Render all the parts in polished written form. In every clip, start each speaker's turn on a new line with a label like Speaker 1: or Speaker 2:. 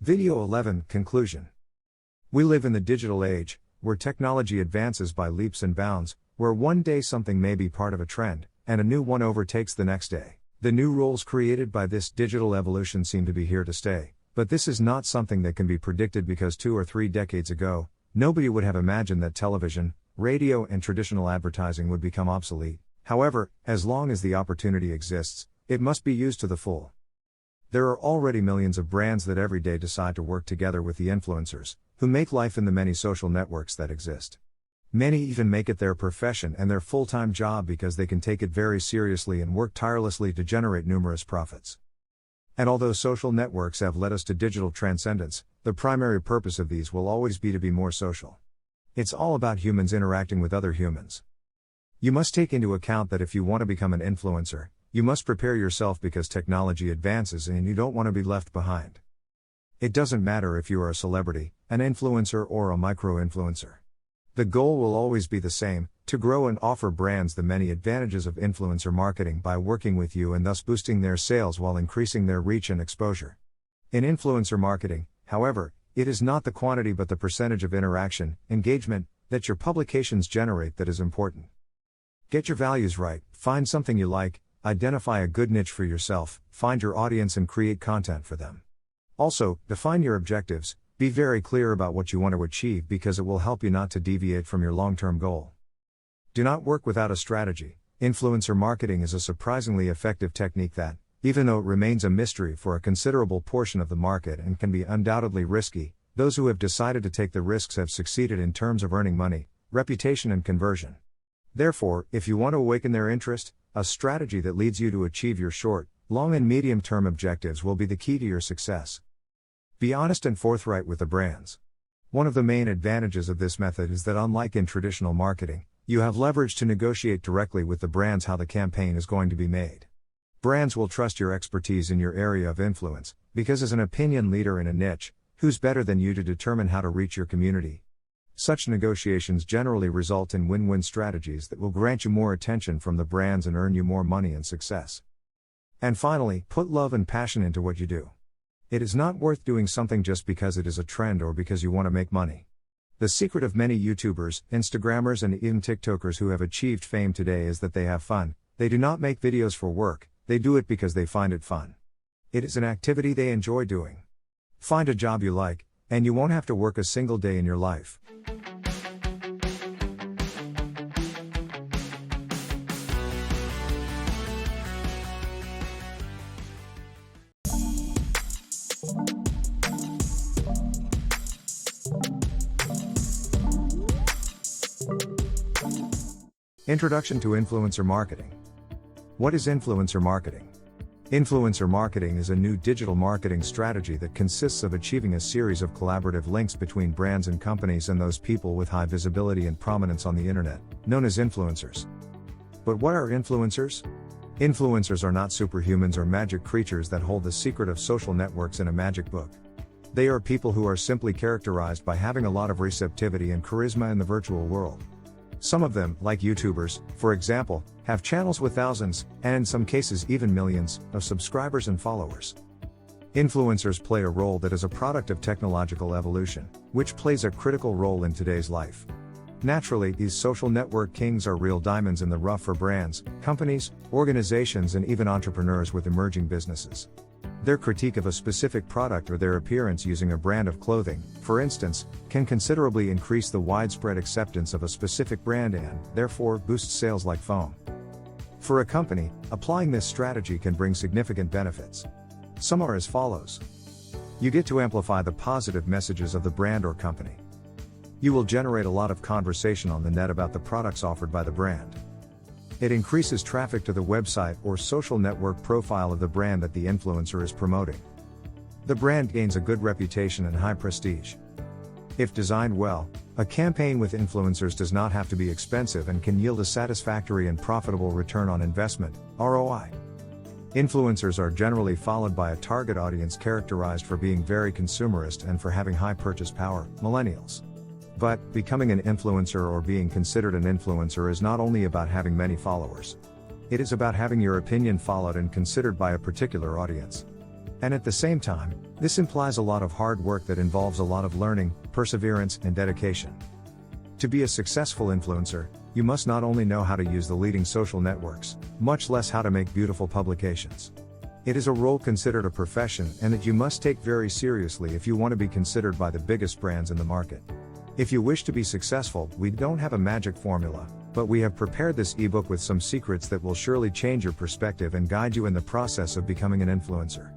Speaker 1: Video 11 Conclusion. We live in the digital age, where technology advances by leaps and bounds, where one day something may be part of a trend, and a new one overtakes the next day. The new roles created by this digital evolution seem to be here to stay, but this is not something that can be predicted because 2 or 3 decades ago, nobody would have imagined that television, radio, and traditional advertising would become obsolete. However, as long as the opportunity exists, it must be used to the full. There are already millions of brands that every day decide to work together with the influencers, who make life in the many social networks that exist. Many even make it their profession and their full-time job because they can take it very seriously and work tirelessly to generate numerous profits. And although social networks have led us to digital transcendence, the primary purpose of these will always be to be more social. It's all about humans interacting with other humans. You must take into account that if you want to become an influencer, you must prepare yourself because technology advances and you don't want to be left behind. It doesn't matter if you are a celebrity, an influencer, or a micro-influencer. The goal will always be the same, to grow and offer brands the many advantages of influencer marketing by working with you and thus boosting their sales while increasing their reach and exposure. In influencer marketing, however, it is not the quantity but the percentage of interaction, engagement, that your publications generate that is important. Get your values right, find something you like, identify a good niche for yourself, find your audience and create content for them. Also, define your objectives, be very clear about what you want to achieve because it will help you not to deviate from your long-term goal. Do not work without a strategy. Influencer marketing is a surprisingly effective technique that, even though it remains a mystery for a considerable portion of the market and can be undoubtedly risky, those who have decided to take the risks have succeeded in terms of earning money, reputation and conversion. Therefore, if you want to awaken their interest, a strategy that leads you to achieve your short, long and medium-term objectives will be the key to your success. Be honest and forthright with the brands. One of the main advantages of this method is that unlike in traditional marketing, you have leverage to negotiate directly with the brands how the campaign is going to be made. Brands will trust your expertise in your area of influence, because as an opinion leader in a niche, who's better than you to determine how to reach your community? Such negotiations generally result in win-win strategies that will grant you more attention from the brands and earn you more money and success. And finally, put love and passion into what you do. It is not worth doing something just because it is a trend or because you want to make money. The secret of many YouTubers, Instagrammers and even TikTokers who have achieved fame today is that they have fun. They do not make videos for work, they do it because they find it fun. It is an activity they enjoy doing. Find a job you like, and you won't have to work a single day in your life. Introduction to Influencer Marketing. What is influencer marketing? Influencer marketing is a new digital marketing strategy that consists of achieving a series of collaborative links between brands and companies and those people with high visibility and prominence on the internet, known as influencers. But what are influencers? Influencers are not superhumans or magic creatures that hold the secret of social networks in a magic book. They are people who are simply characterized by having a lot of receptivity and charisma in the virtual world. Some of them, like YouTubers, for example, have channels with thousands, and in some cases even millions, of subscribers and followers. Influencers play a role that is a product of technological evolution, which plays a critical role in today's life. Naturally, these social network kings are real diamonds in the rough for brands, companies, organizations and even entrepreneurs with emerging businesses. Their critique of a specific product or their appearance using a brand of clothing, for instance, can considerably increase the widespread acceptance of a specific brand and, therefore, boost sales like foam. For a company, applying this strategy can bring significant benefits. Some are as follows. You get to amplify the positive messages of the brand or company. You will generate a lot of conversation on the net about the products offered by the brand. It increases traffic to the website or social network profile of the brand that the influencer is promoting. The brand gains a good reputation and high prestige. If designed well, a campaign with influencers does not have to be expensive and can yield a satisfactory and profitable return on investment, ROI. Influencers are generally followed by a target audience characterized for being very consumerist and for having high purchase power, millennials. But, becoming an influencer or being considered an influencer is not only about having many followers. It is about having your opinion followed and considered by a particular audience. And at the same time, this implies a lot of hard work that involves a lot of learning, perseverance, and dedication. To be a successful influencer, you must not only know how to use the leading social networks, much less how to make beautiful publications. It is a role considered a profession and that you must take very seriously if you want to be considered by the biggest brands in the market. If you wish to be successful, we don't have a magic formula, but we have prepared this ebook with some secrets that will surely change your perspective and guide you in the process of becoming an influencer.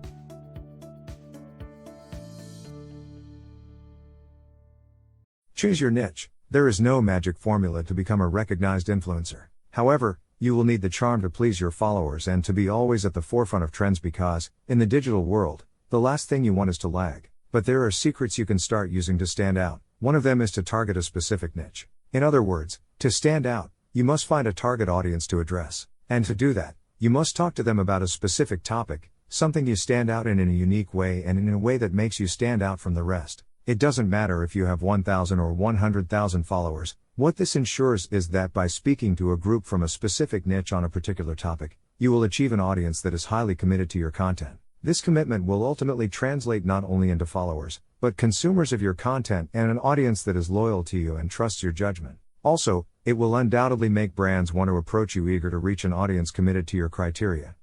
Speaker 1: Choose your niche. There is no magic formula to become a recognized influencer. However, you will need the charm to please your followers and to be always at the forefront of trends because, in the digital world, the last thing you want is to lag. But there are secrets you can start using to stand out. One of them is to target a specific niche. In other words, to stand out, you must find a target audience to address. And to do that, you must talk to them about a specific topic, something you stand out in a unique way and in a way that makes you stand out from the rest. It doesn't matter if you have 1,000 or 100,000 followers. What this ensures is that by speaking to a group from a specific niche on a particular topic, you will achieve an audience that is highly committed to your content. This commitment will ultimately translate not only into followers, but consumers of your content and an audience that is loyal to you and trusts your judgment. Also, it will undoubtedly make brands want to approach you eager to reach an audience committed to your criteria.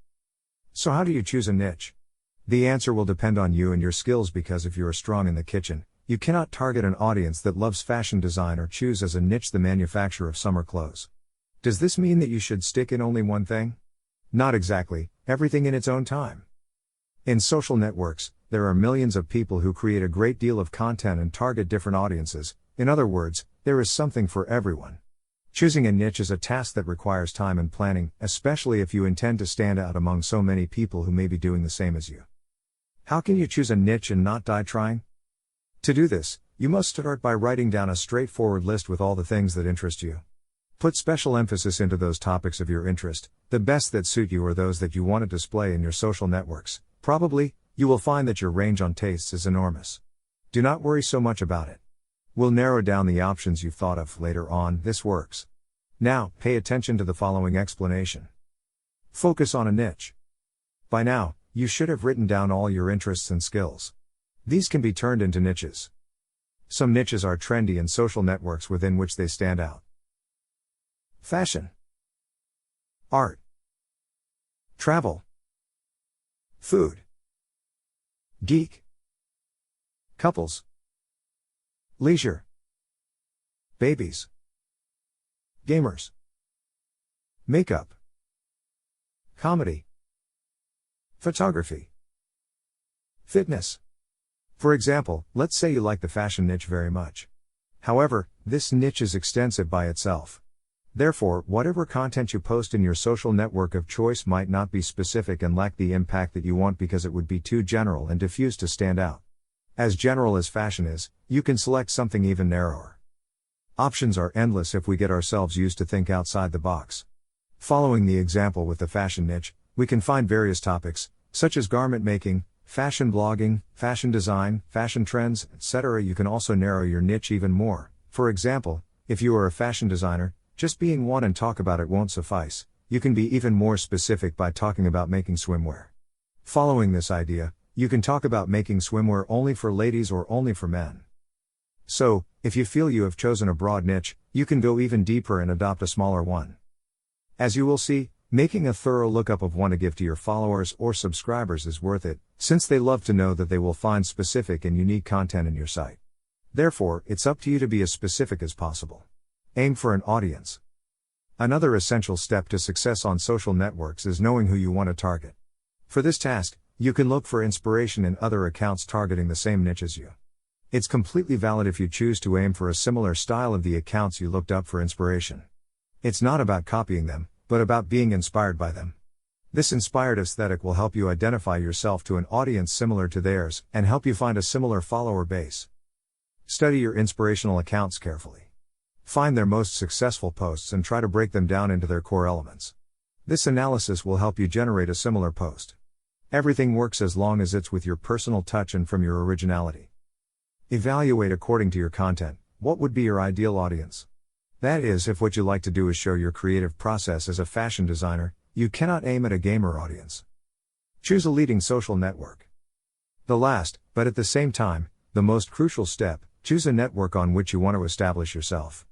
Speaker 1: So how do you choose a niche? The answer will depend on you and your skills because if you are strong in the kitchen, you cannot target an audience that loves fashion design or choose as a niche the manufacture of summer clothes. Does this mean that you should stick in only one thing? Not exactly, everything in its own time. In social networks, there are millions of people who create a great deal of content and target different audiences. In other words, there is something for everyone. Choosing a niche is a task that requires time and planning, especially if you intend to stand out among so many people who may be doing the same as you. How can you choose a niche and not die trying? To do this, you must start by writing down a straightforward list with all the things that interest you. Put special emphasis into those topics of your interest. The best that suit you are those that you want to display in your social networks. Probably, you will find that your range on tastes is enormous. Do not worry so much about it. We'll narrow down the options you've thought of later on. This works. Now, pay attention to the following explanation. Focus on a niche. By now, you should have written down all your interests and skills. These can be turned into niches. Some niches are trendy in social networks within which they stand out. Fashion, art, travel, food, geek, couples, leisure, babies, gamers, makeup, comedy, photography, fitness. For example, let's say you like the fashion niche very much. However, this niche is extensive by itself. Therefore, whatever content you post in your social network of choice might not be specific and lack the impact that you want because it would be too general and diffuse to stand out. As general as fashion is, you can select something even narrower. Options are endless if we get ourselves used to think outside the box. Following the example with the fashion niche, we can find various topics, such as garment making, fashion blogging, fashion design, fashion trends, etc. You can also narrow your niche even more. For example, if you are a fashion designer, just being one and talk about it won't suffice. You can be even more specific by talking about making swimwear. Following this idea, you can talk about making swimwear only for ladies or only for men. So, if you feel you have chosen a broad niche, you can go even deeper and adopt a smaller one. As you will see, making a thorough lookup of one to give to your followers or subscribers is worth it, since they love to know that they will find specific and unique content in your site. Therefore, it's up to you to be as specific as possible. Aim for an audience. Another essential step to success on social networks is knowing who you want to target. For this task, you can look for inspiration in other accounts targeting the same niche as you. It's completely valid if you choose to aim for a similar style of the accounts you looked up for inspiration. It's not about copying them, but about being inspired by them. This inspired aesthetic will help you identify yourself to an audience similar to theirs, and help you find a similar follower base. Study your inspirational accounts carefully. Find their most successful posts and try to break them down into their core elements. This analysis will help you generate a similar post. Everything works as long as it's with your personal touch and from your originality. Evaluate according to your content. What would be your ideal audience? That is, if what you like to do is show your creative process as a fashion designer, you cannot aim at a gamer audience. Choose a leading social network. The last, but at the same time, the most crucial step, choose a network on which you want to establish yourself.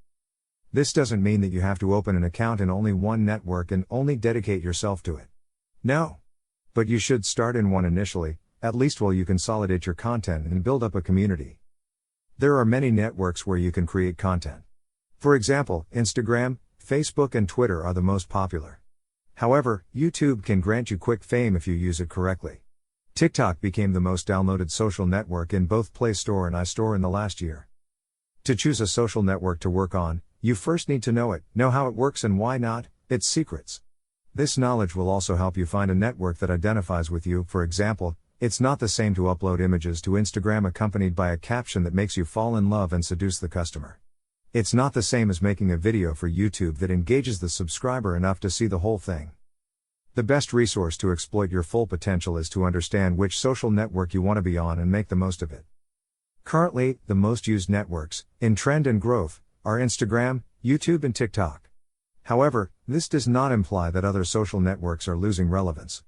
Speaker 1: This doesn't mean that you have to open an account in only one network and only dedicate yourself to it. No. But you should start in one initially, at least while you consolidate your content and build up a community. There are many networks where you can create content. For example, Instagram, Facebook and Twitter are the most popular. However, YouTube can grant you quick fame if you use it correctly. TikTok became the most downloaded social network in both Play Store and iStore in the last year. To choose a social network to work on, you first need to know it, know how it works and why not, its secrets. This knowledge will also help you find a network that identifies with you. For example, it's not the same to upload images to Instagram accompanied by a caption that makes you fall in love and seduce the customer. It's not the same as making a video for YouTube that engages the subscriber enough to see the whole thing. The best resource to exploit your full potential is to understand which social network you want to be on and make the most of it. Currently, the most used networks, in trend and growth, are Instagram, YouTube and TikTok. However, this does not imply that other social networks are losing relevance.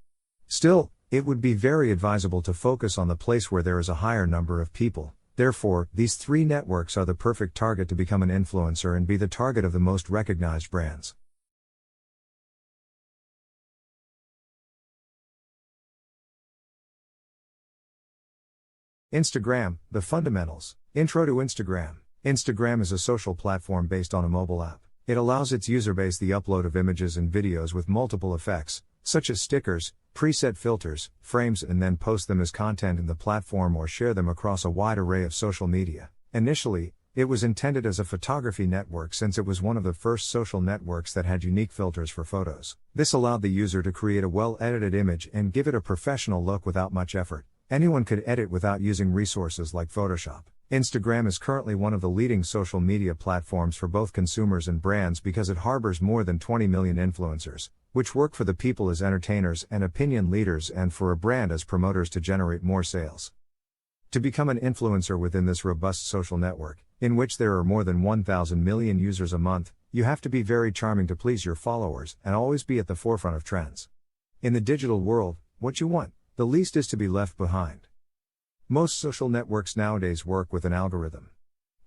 Speaker 1: Still, it would be very advisable to focus on the place where there is a higher number of people. Therefore, these three networks are the perfect target to become an influencer and be the target of the most recognized brands. Instagram, the fundamentals. Intro to Instagram. Instagram is a social platform based on a mobile app. It allows its user base the upload of images and videos with multiple effects, such as stickers, preset filters, frames, and then post them as content in the platform or share them across a wide array of social media. Initially, it was intended as a photography network since it was one of the first social networks that had unique filters for photos. This allowed the user to create a well-edited image and give it a professional look without much effort. Anyone could edit without using resources like Photoshop. Instagram is currently one of the leading social media platforms for both consumers and brands because it harbors more than 20 million influencers, which work for the people as entertainers and opinion leaders and for a brand as promoters to generate more sales. To become an influencer within this robust social network, in which there are more than 1,000 million users a month, you have to be very charming to please your followers and always be at the forefront of trends. In the digital world, what you want, the least is to be left behind. Most social networks nowadays work with an algorithm.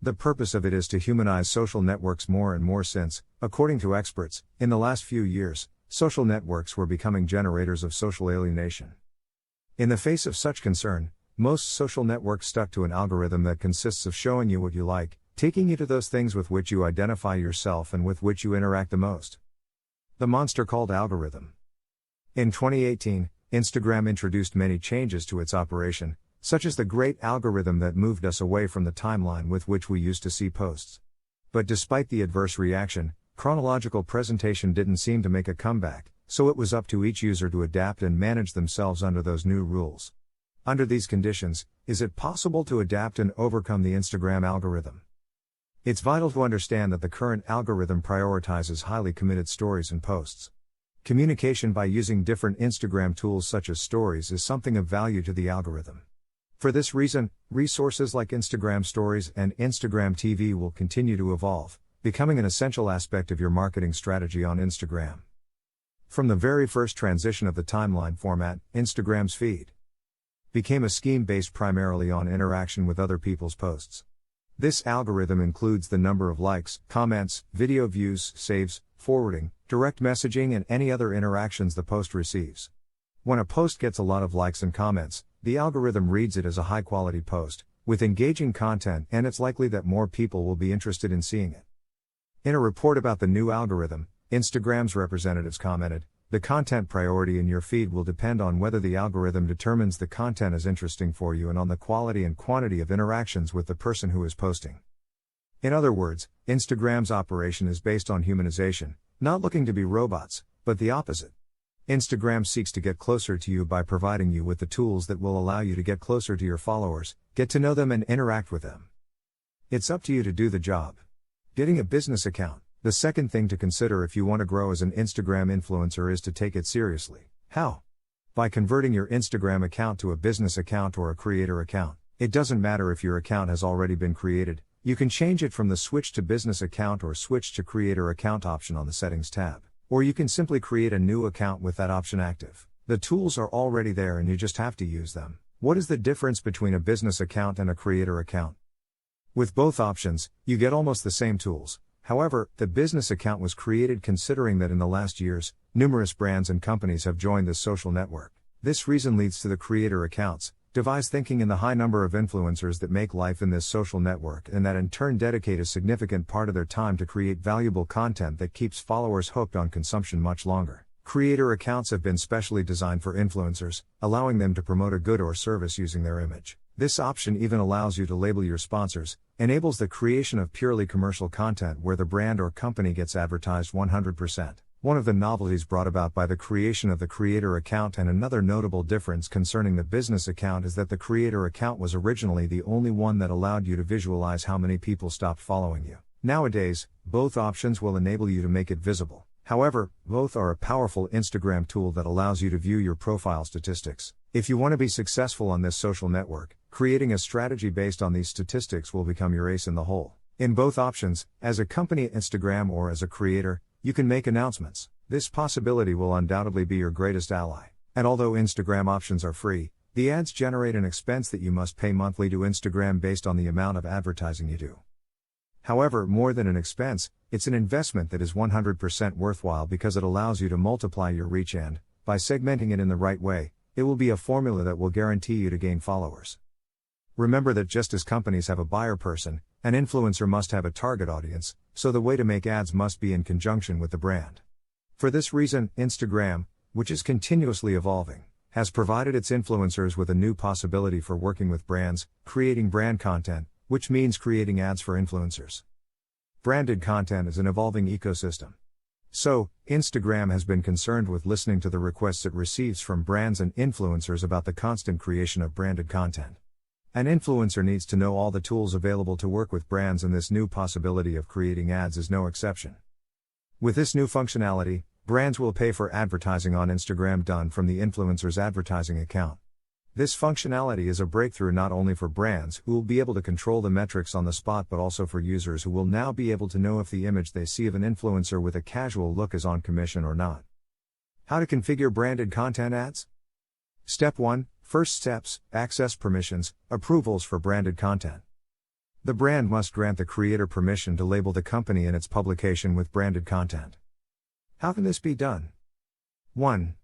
Speaker 1: The purpose of it is to humanize social networks more and more since, according to experts, in the last few years, social networks were becoming generators of social alienation. In the face of such concern, most social networks stuck to an algorithm that consists of showing you what you like, taking you to those things with which you identify yourself and with which you interact the most. The monster called algorithm. In 2018, Instagram introduced many changes to its operation, such as the great algorithm that moved us away from the timeline with which we used to see posts. But despite the adverse reaction, chronological presentation didn't seem to make a comeback, so it was up to each user to adapt and manage themselves under those new rules. Under these conditions, is it possible to adapt and overcome the Instagram algorithm? It's vital to understand that the current algorithm prioritizes highly committed stories and posts. Communication by using different Instagram tools such as stories is something of value to the algorithm. For this reason, resources like Instagram Stories and Instagram TV will continue to evolve, becoming an essential aspect of your marketing strategy on Instagram. From the very first transition of the timeline format, Instagram's feed became a scheme based primarily on interaction with other people's posts. This algorithm includes the number of likes, comments, video views, saves, forwarding, direct messaging and any other interactions the post receives. When a post gets a lot of likes and comments, the algorithm reads it as a high-quality post, with engaging content, and it's likely that more people will be interested in seeing it. In a report about the new algorithm, Instagram's representatives commented, "The content priority in your feed will depend on whether the algorithm determines the content is interesting for you and on the quality and quantity of interactions with the person who is posting." In other words, Instagram's operation is based on humanization, not looking to be robots, but the opposite. Instagram seeks to get closer to you by providing you with the tools that will allow you to get closer to your followers, get to know them and interact with them. It's up to you to do the job. Getting a business account. The second thing to consider if you want to grow as an Instagram influencer is to take it seriously. How? By converting your Instagram account to a business account or a creator account. It doesn't matter if your account has already been created, you can change it from the Switch to Business Account or Switch to Creator Account option on the Settings tab. Or you can simply create a new account with that option active. The tools are already there and you just have to use them. What is the difference between a business account and a creator account? With both options, you get almost the same tools. However, the business account was created considering that in the last years, numerous brands and companies have joined this social network. This reason leads to the creator accounts, devise thinking in the high number of influencers that make life in this social network and that in turn dedicate a significant part of their time to create valuable content that keeps followers hooked on consumption much longer. Creator accounts have been specially designed for influencers, allowing them to promote a good or service using their image. This option even allows you to label your sponsors, enables the creation of purely commercial content where the brand or company gets advertised 100%. One of the novelties brought about by the creation of the creator account and another notable difference concerning the business account is that the creator account was originally the only one that allowed you to visualize how many people stopped following you. Nowadays, both options will enable you to make it visible. However, both are a powerful Instagram tool that allows you to view your profile statistics. If you want to be successful on this social network, creating a strategy based on these statistics will become your ace in the hole. In both options, as a company at Instagram or as a creator, you can make announcements. This possibility will undoubtedly be your greatest ally. And although Instagram options are free, the ads generate an expense that you must pay monthly to Instagram based on the amount of advertising you do. However, more than an expense, it's an investment that is 100% worthwhile because it allows you to multiply your reach and, by segmenting it in the right way, it will be a formula that will guarantee you to gain followers. Remember that just as companies have a buyer person, an influencer must have a target audience, so the way to make ads must be in conjunction with the brand. For this reason, Instagram, which is continuously evolving, has provided its influencers with a new possibility for working with brands, creating brand content, which means creating ads for influencers. Branded content is an evolving ecosystem. So, Instagram has been concerned with listening to the requests it receives from brands and influencers about the constant creation of branded content. An influencer needs to know all the tools available to work with brands, and this new possibility of creating ads is no exception. With this new functionality, brands will pay for advertising on Instagram done from the influencer's advertising account. This functionality is a breakthrough not only for brands who will be able to control the metrics on the spot but also for users who will now be able to know if the image they see of an influencer with a casual look is on commission or not. How to configure branded content ads? Step 1. First steps, access permissions, approvals for branded content. The brand must grant the creator permission to label the company and its publication with branded content. How can this be done? 1.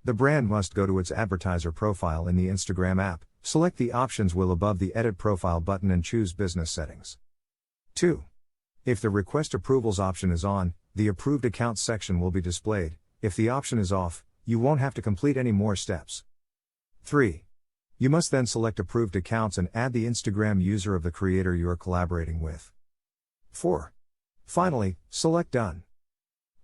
Speaker 1: The brand must go to its advertiser profile in the Instagram app, select the options wheel above the Edit Profile button and choose Business Settings. 2. If the Request Approvals option is on, the Approved Accounts section will be displayed. If the option is off, you won't have to complete any more steps. 3. You must then select Approved Accounts and add the Instagram user of the creator you are collaborating with. 4. Finally, select Done.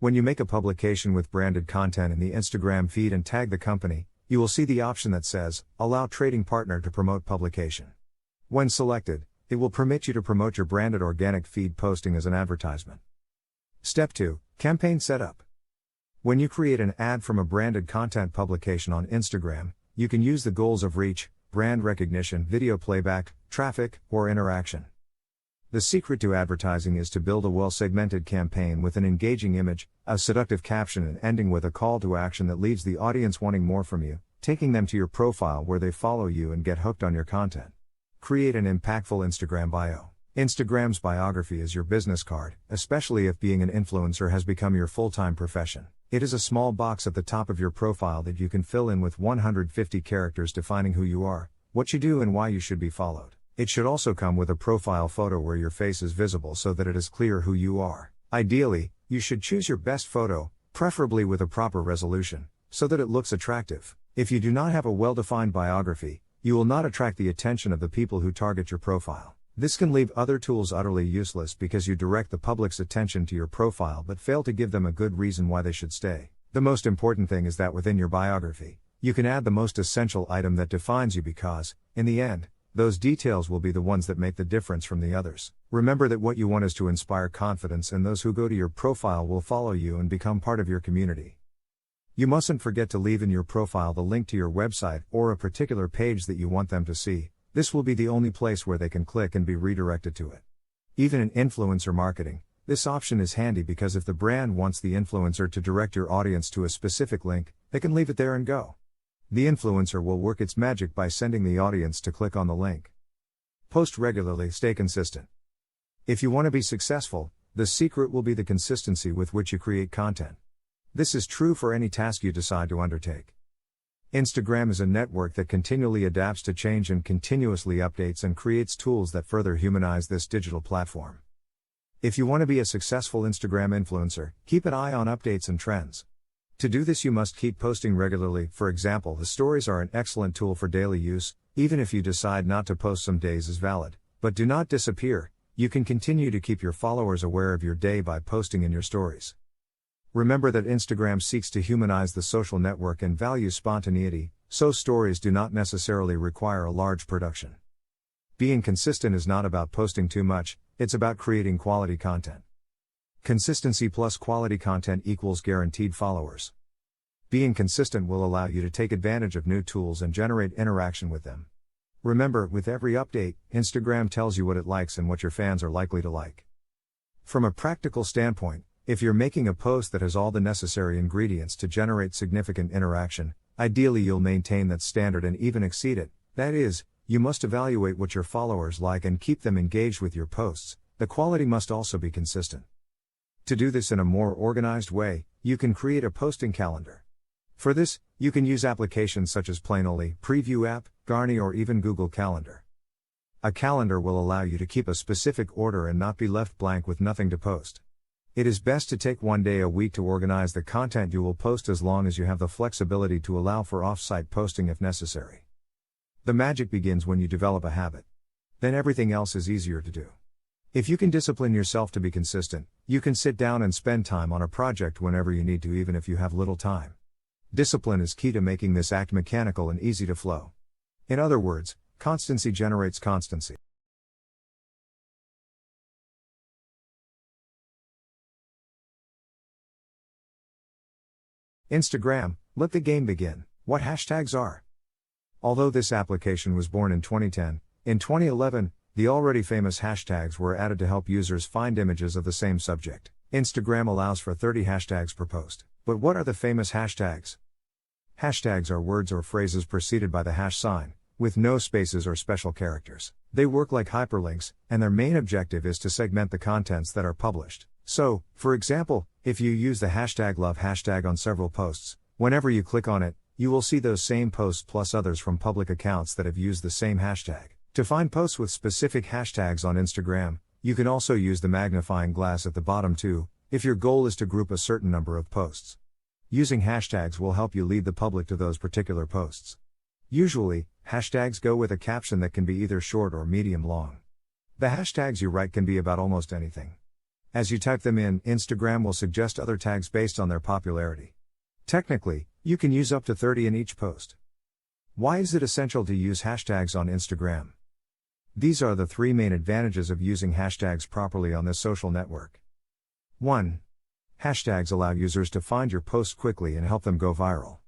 Speaker 1: When you make a publication with branded content in the Instagram feed and tag the company, you will see the option that says, Allow Trading Partner to promote publication. When selected, it will permit you to promote your branded organic feed posting as an advertisement. Step 2. Campaign Setup. When you create an ad from a branded content publication on Instagram, you can use the goals of reach, brand recognition, video playback, traffic, or interaction. The secret to advertising is to build a well-segmented campaign with an engaging image, a seductive caption, and ending with a call to action that leaves the audience wanting more from you, taking them to your profile where they follow you and get hooked on your content. Create an impactful Instagram bio. Instagram's biography is your business card, especially if being an influencer has become your full-time profession. It is a small box at the top of your profile that you can fill in with 150 characters defining who you are, what you do, and why you should be followed. It should also come with a profile photo where your face is visible so that it is clear who you are. Ideally, you should choose your best photo, preferably with a proper resolution, so that it looks attractive. If you do not have a well-defined biography, you will not attract the attention of the people who target your profile. This can leave other tools utterly useless because you direct the public's attention to your profile but fail to give them a good reason why they should stay. The most important thing is that within your biography, you can add the most essential item that defines you because, in the end, those details will be the ones that make the difference from the others. Remember that what you want is to inspire confidence, and those who go to your profile will follow you and become part of your community. You mustn't forget to leave in your profile the link to your website or a particular page that you want them to see. This will be the only place where they can click and be redirected to it. Even in influencer marketing, this option is handy because if the brand wants the influencer to direct your audience to a specific link, they can leave it there and go. The influencer will work its magic by sending the audience to click on the link. Post regularly, stay consistent. If you want to be successful, the secret will be the consistency with which you create content. This is true for any task you decide to undertake. Instagram is a network that continually adapts to change and continuously updates and creates tools that further humanize this digital platform. If you want to be a successful Instagram influencer, keep an eye on updates and trends. To do this, you must keep posting regularly. For example, the stories are an excellent tool for daily use. Even if you decide not to post some days is valid, but do not disappear. You can continue to keep your followers aware of your day by posting in your stories. Remember that Instagram seeks to humanize the social network and values spontaneity, so stories do not necessarily require a large production. Being consistent is not about posting too much, it's about creating quality content. Consistency plus quality content equals guaranteed followers. Being consistent will allow you to take advantage of new tools and generate interaction with them. Remember, with every update, Instagram tells you what it likes and what your fans are likely to like. From a practical standpoint, if you're making a post that has all the necessary ingredients to generate significant interaction, ideally you'll maintain that standard and even exceed it. That is, you must evaluate what your followers like and keep them engaged with your posts. The quality must also be consistent. To do this in a more organized way, you can create a posting calendar. For this, you can use applications such as Planoly, Preview App, Garni, or even Google Calendar. A calendar will allow you to keep a specific order and not be left blank with nothing to post. It is best to take one day a week to organize the content you will post, as long as you have the flexibility to allow for off-site posting if necessary. The magic begins when you develop a habit. Then everything else is easier to do. If you can discipline yourself to be consistent, you can sit down and spend time on a project whenever you need to, even if you have little time. Discipline is key to making this act mechanical and easy to flow. In other words, constancy generates constancy. Instagram, let the game begin. What hashtags are? Although this application was born in 2010, in 2011, the already famous hashtags were added to help users find images of the same subject. Instagram allows for 30 hashtags per post. But what are the famous hashtags? Hashtags are words or phrases preceded by the hash sign, with no spaces or special characters. They work like hyperlinks, and their main objective is to segment the contents that are published. So, for example, if you use the hashtag love hashtag on several posts, whenever you click on it, you will see those same posts plus others from public accounts that have used the same hashtag. To find posts with specific hashtags on Instagram, you can also use the magnifying glass at the bottom too, if your goal is to group a certain number of posts. Using hashtags will help you lead the public to those particular posts. Usually, hashtags go with a caption that can be either short or medium long. The hashtags you write can be about almost anything. As you type them in, Instagram will suggest other tags based on their popularity. Technically, you can use up to 30 in each post. Why is it essential to use hashtags on Instagram? These are the 3 main advantages of using hashtags properly on this social network. 1. Hashtags allow users to find your posts quickly and help them go viral.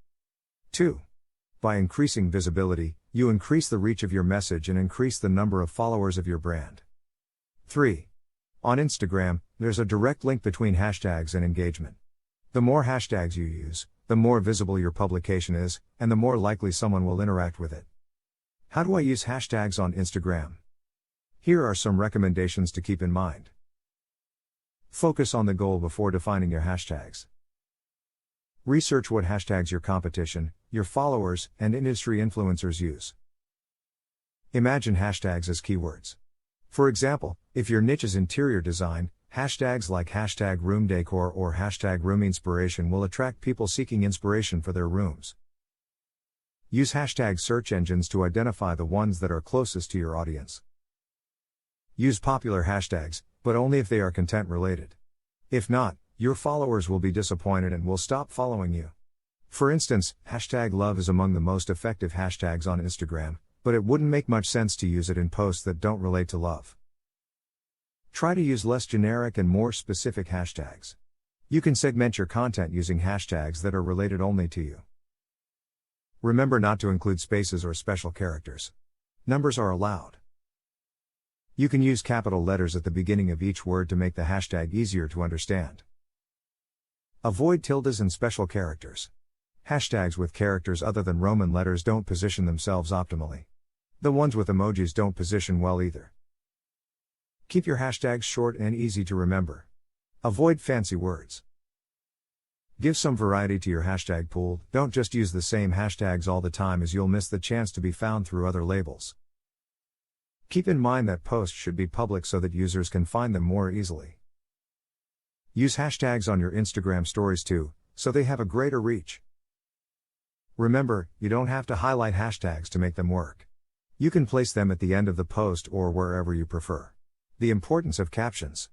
Speaker 1: 2. By increasing visibility, you increase the reach of your message and increase the number of followers of your brand. 3. On Instagram, there's a direct link between hashtags and engagement. The more hashtags you use, the more visible your publication is, and the more likely someone will interact with it. How do I use hashtags on Instagram? Here are some recommendations to keep in mind. Focus on the goal before defining your hashtags. Research what hashtags your competition, your followers, and industry influencers use. Imagine hashtags as keywords. For example, if your niche is interior design, hashtags like hashtag room decor or hashtag room inspiration will attract people seeking inspiration for their rooms. Use hashtag search engines to identify the ones that are closest to your audience. Use popular hashtags, but only if they are content related. If not, your followers will be disappointed and will stop following you. For instance, hashtag love is among the most effective hashtags on Instagram, but it wouldn't make much sense to use it in posts that don't relate to love. Try to use less generic and more specific hashtags. You can segment your content using hashtags that are related only to you. Remember not to include spaces or special characters. Numbers are allowed. You can use capital letters at the beginning of each word to make the hashtag easier to understand. Avoid tildes and special characters. Hashtags with characters other than Roman letters don't position themselves optimally. The ones with emojis don't position well either. Keep your hashtags short and easy to remember. Avoid fancy words. Give some variety to your hashtag pool, don't just use the same hashtags all the time as you'll miss the chance to be found through other labels. Keep in mind that posts should be public so that users can find them more easily. Use hashtags on your Instagram stories too, so they have a greater reach. Remember, you don't have to highlight hashtags to make them work. You can place them at the end of the post or wherever you prefer. The importance of captions.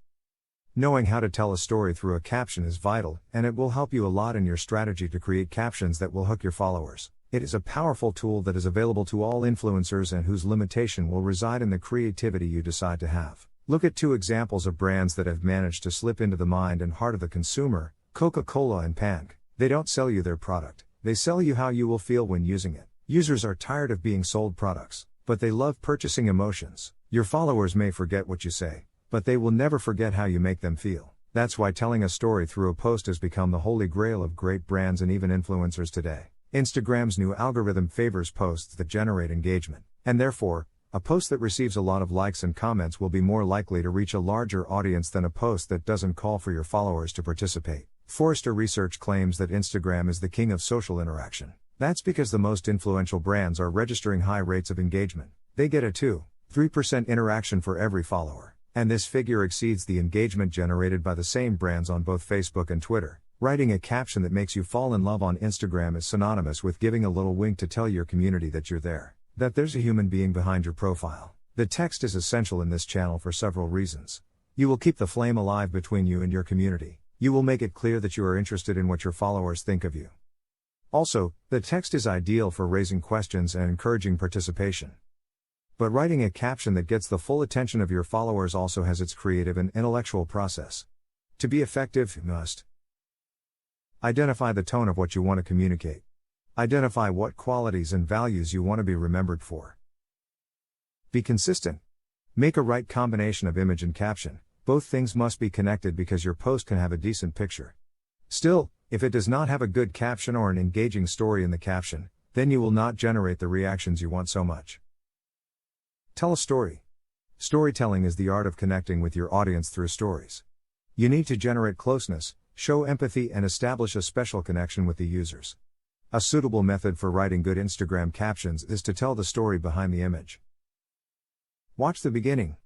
Speaker 1: Knowing how to tell a story through a caption is vital, and it will help you a lot in your strategy to create captions that will hook your followers. It is a powerful tool that is available to all influencers and whose limitation will reside in the creativity you decide to have. Look at two examples of brands that have managed to slip into the mind and heart of the consumer, Coca-Cola and Pank. They don't sell you their product, they sell you how you will feel when using it. Users are tired of being sold products, but they love purchasing emotions. Your followers may forget what you say, but they will never forget how you make them feel. That's why telling a story through a post has become the holy grail of great brands and even influencers today. Instagram's new algorithm favors posts that generate engagement, and therefore, a post that receives a lot of likes and comments will be more likely to reach a larger audience than a post that doesn't call for your followers to participate. Forrester Research claims that Instagram is the king of social interaction. That's because the most influential brands are registering high rates of engagement. They get a 2-3% interaction for every follower. And this figure exceeds the engagement generated by the same brands on both Facebook and Twitter. Writing a caption that makes you fall in love on Instagram is synonymous with giving a little wink to tell your community that you're there, that there's a human being behind your profile. The text is essential in this channel for several reasons. You will keep the flame alive between you and your community. You will make it clear that you are interested in what your followers think of you. Also, the text is ideal for raising questions and encouraging participation. But writing a caption that gets the full attention of your followers also has its creative and intellectual process. To be effective, you must identify the tone of what you want to communicate. Identify what qualities and values you want to be remembered for. Be consistent. Make a right combination of image and caption. Both things must be connected because your post can have a decent picture. Still, if it does not have a good caption or an engaging story in the caption, then you will not generate the reactions you want so much. Tell a story. Storytelling is the art of connecting with your audience through stories. You need to generate closeness, show empathy, and establish a special connection with the users. A suitable method for writing good Instagram captions is to tell the story behind the image. Watch the beginning.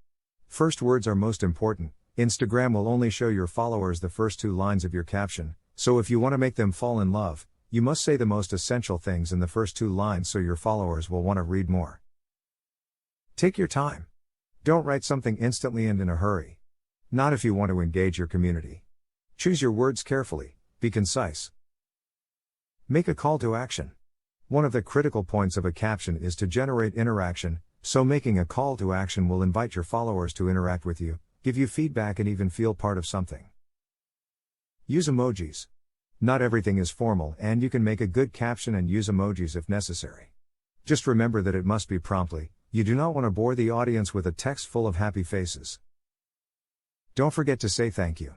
Speaker 1: First words are most important. Instagram will only show your followers the first 2 lines of your caption, so if you want to make them fall in love, you must say the most essential things in the first 2 lines so your followers will want to read more. Take your time. Don't write something instantly and in a hurry. Not if you want to engage your community. Choose your words carefully, be concise. Make a call to action. One of the critical points of a caption is to generate interaction, so making a call to action will invite your followers to interact with you, give you feedback, and even feel part of something. Use emojis. Not everything is formal, and you can make a good caption and use emojis if necessary. Just remember that it must be promptly. You do not want to bore the audience with a text full of happy faces. Don't forget to say thank you.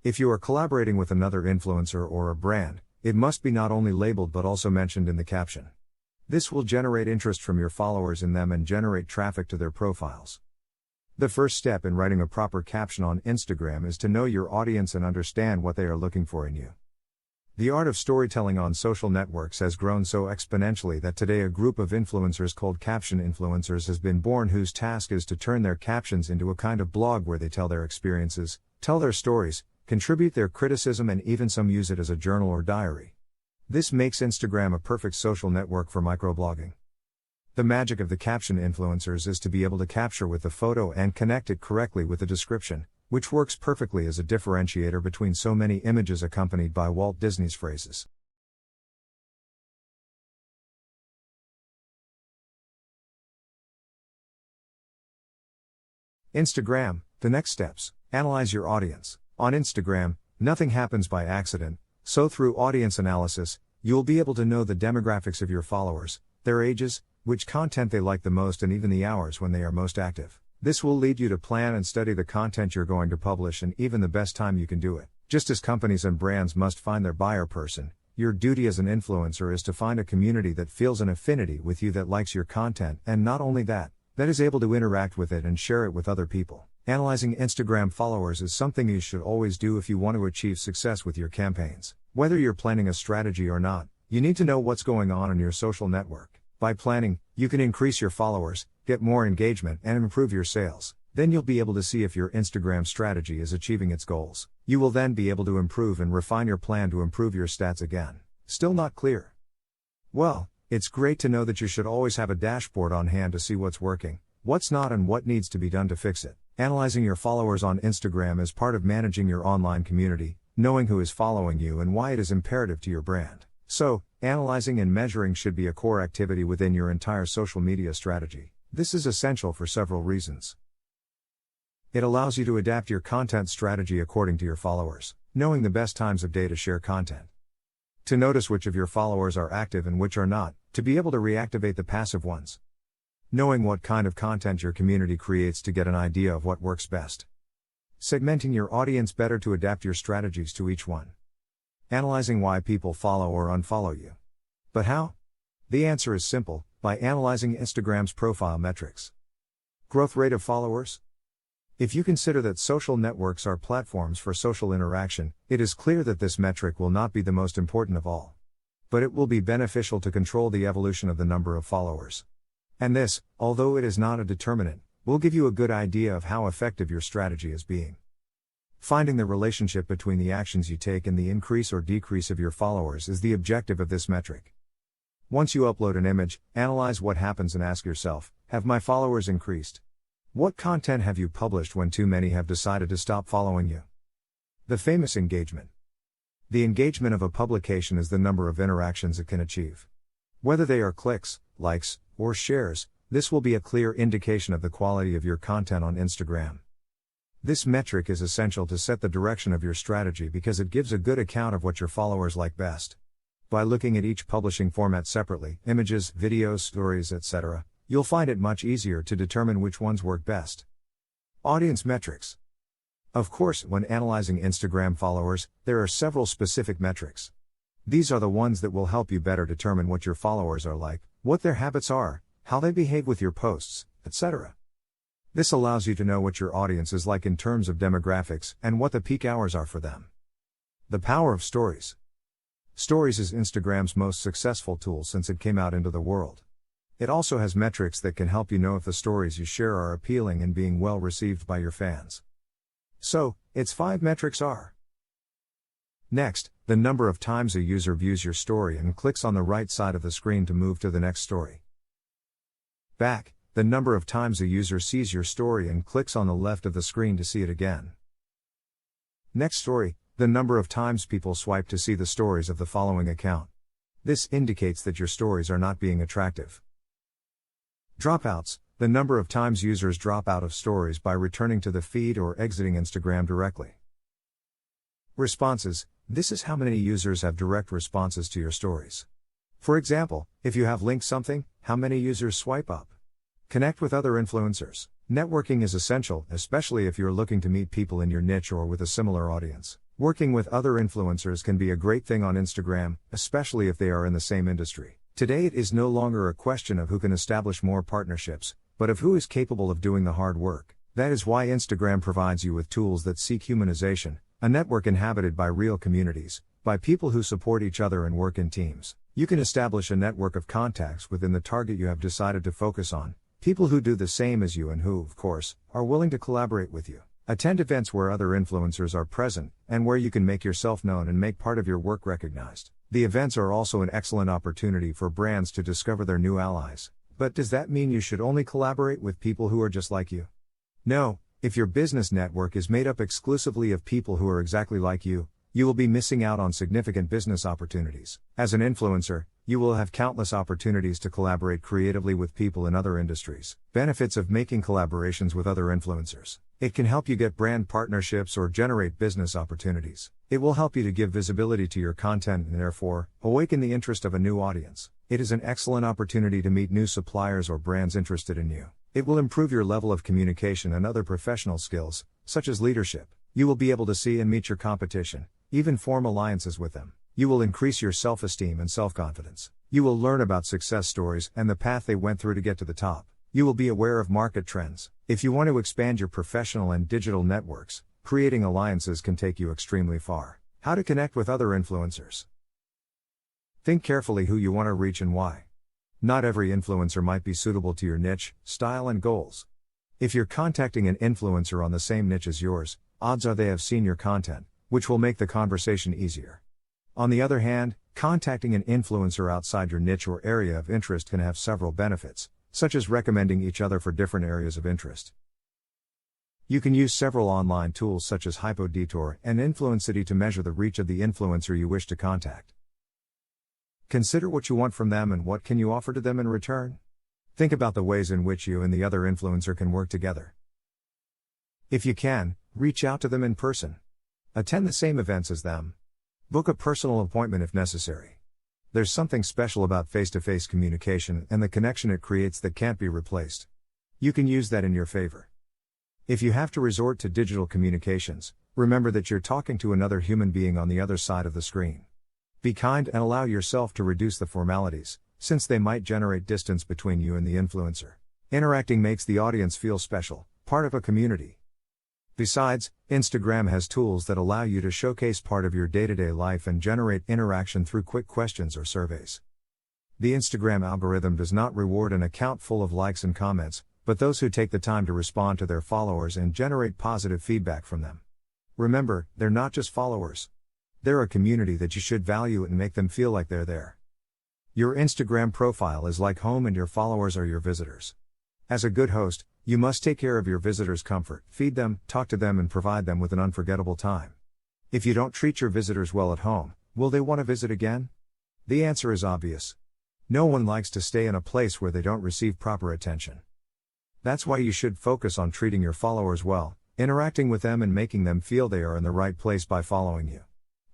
Speaker 1: If you are collaborating with another influencer or a brand, it must be not only labeled but also mentioned in the caption. This will generate interest from your followers in them and generate traffic to their profiles. The first step in writing a proper caption on Instagram is to know your audience and understand what they are looking for in you. The art of storytelling on social networks has grown so exponentially that today a group of influencers called caption influencers has been born, whose task is to turn their captions into a kind of blog where they tell their experiences, tell their stories, contribute their criticism, and even some use it as a journal or diary. This makes Instagram a perfect social network for microblogging. The magic of the caption influencers is to be able to capture with the photo and connect it correctly with the description, which works perfectly as a differentiator between so many images accompanied by Walt Disney's phrases. Instagram, the next steps. Analyze your audience. On Instagram, nothing happens by accident, so through audience analysis, you'll be able to know the demographics of your followers, their ages, which content they like the most, and even the hours when they are most active. This will lead you to plan and study the content you're going to publish and even the best time you can do it. Just as companies and brands must find their buyer person, your duty as an influencer is to find a community that feels an affinity with you, that likes your content, and not only that is able to interact with it and share it with other people. Analyzing Instagram followers is something you should always do if you want to achieve success with your campaigns. Whether you're planning a strategy or not, you need to know what's going on in your social network. By planning, you can increase your followers, get more engagement, and improve your sales. Then you'll be able to see if your Instagram strategy is achieving its goals. You will then be able to improve and refine your plan to improve your stats again. Still not clear? Well, it's great to know that you should always have a dashboard on hand to see what's working, what's not, and what needs to be done to fix it. Analyzing your followers on Instagram is part of managing your online community, knowing who is following you and why it is imperative to your brand. So, analyzing and measuring should be a core activity within your entire social media strategy. This is essential for several reasons. It allows you to adapt your content strategy according to your followers, knowing the best times of day to share content. To notice which of your followers are active and which are not, to be able to reactivate the passive ones. Knowing what kind of content your community creates to get an idea of what works best. Segmenting your audience better to adapt your strategies to each one. Analyzing why people follow or unfollow you. But how? The answer is simple, by analyzing Instagram's profile metrics. Growth rate of followers? If you consider that social networks are platforms for social interaction, it is clear that this metric will not be the most important of all. But it will be beneficial to control the evolution of the number of followers. And this, although it is not a determinant, will give you a good idea of how effective your strategy is being. Finding the relationship between the actions you take and the increase or decrease of your followers is the objective of this metric. Once you upload an image, analyze what happens and ask yourself, have my followers increased? What content have you published when too many have decided to stop following you? The famous engagement. The engagement of a publication is the number of interactions it can achieve. Whether they are clicks, likes, or shares, this will be a clear indication of the quality of your content on Instagram. This metric is essential to set the direction of your strategy because it gives a good account of what your followers like best. By looking at each publishing format separately, images, videos, stories, etc., you'll find it much easier to determine which ones work best. Audience metrics. Of course, when analyzing Instagram followers, there are several specific metrics. These are the ones that will help you better determine what your followers are like, what their habits are, how they behave with your posts, etc. This allows you to know what your audience is like in terms of demographics and what the peak hours are for them. The power of stories. Stories is Instagram's most successful tool since it came out into the world. It also has metrics that can help you know if the stories you share are appealing and being well received by your fans. So, its 5 metrics are: next, the number of times a user views your story and clicks on the right side of the screen to move to the next story. Back, the number of times a user sees your story and clicks on the left of the screen to see it again. Next story, the number of times people swipe to see the stories of the following account. This indicates that your stories are not being attractive. Dropouts, the number of times users drop out of stories by returning to the feed or exiting Instagram directly. Responses, this is how many users have direct responses to your stories. For example, if you have linked something, how many users swipe up? Connect with other influencers. Networking is essential, especially if you're looking to meet people in your niche or with a similar audience. Working with other influencers can be a great thing on Instagram, especially if they are in the same industry. Today it is no longer a question of who can establish more partnerships, but of who is capable of doing the hard work. That is why Instagram provides you with tools that seek humanization, a network inhabited by real communities, by people who support each other and work in teams. You can establish a network of contacts within the target you have decided to focus on, people who do the same as you and who, of course, are willing to collaborate with you. Attend events where other influencers are present, and where you can make yourself known and make part of your work recognized. The events are also an excellent opportunity for brands to discover their new allies. But does that mean you should only collaborate with people who are just like you? No, if your business network is made up exclusively of people who are exactly like you will be missing out on significant business opportunities. As an influencer, you will have countless opportunities to collaborate creatively with people in other industries. Benefits of making collaborations with other influencers. It can help you get brand partnerships or generate business opportunities. It will help you to give visibility to your content and therefore, awaken the interest of a new audience. It is an excellent opportunity to meet new suppliers or brands interested in you. It will improve your level of communication and other professional skills, such as leadership. You will be able to see and meet your competition, even form alliances with them. You will increase your self-esteem and self-confidence. You will learn about success stories and the path they went through to get to the top. You will be aware of market trends. If you want to expand your professional and digital networks, creating alliances can take you extremely far. How to connect with other influencers. Think carefully who you want to reach and why. Not every influencer might be suitable to your niche, style, and goals. If you're contacting an influencer on the same niche as yours, odds are they have seen your content, which will make the conversation easier. On the other hand, contacting an influencer outside your niche or area of interest can have several benefits, such as recommending each other for different areas of interest. You can use several online tools such as HypoDetour and Influencity to measure the reach of the influencer you wish to contact. Consider what you want from them and what can you offer to them in return. Think about the ways in which you and the other influencer can work together. If you can, reach out to them in person. Attend the same events as them. Book a personal appointment if necessary. There's something special about face-to-face communication and the connection it creates that can't be replaced. You can use that in your favor. If you have to resort to digital communications, remember that you're talking to another human being on the other side of the screen. Be kind and allow yourself to reduce the formalities, since they might generate distance between you and the influencer. Interacting makes the audience feel special, part of a community. Besides, Instagram has tools that allow you to showcase part of your day-to-day life and generate interaction through quick questions or surveys. The Instagram algorithm does not reward an account full of likes and comments, but those who take the time to respond to their followers and generate positive feedback from them. Remember, they're not just followers. They're a community that you should value and make them feel like they're there. Your Instagram profile is like home and your followers are your visitors. As a good host, you must take care of your visitors' comfort, feed them, talk to them, and provide them with an unforgettable time. If you don't treat your visitors well at home, will they want to visit again? The answer is obvious. No one likes to stay in a place where they don't receive proper attention. That's why you should focus on treating your followers well, interacting with them and making them feel they are in the right place by following you.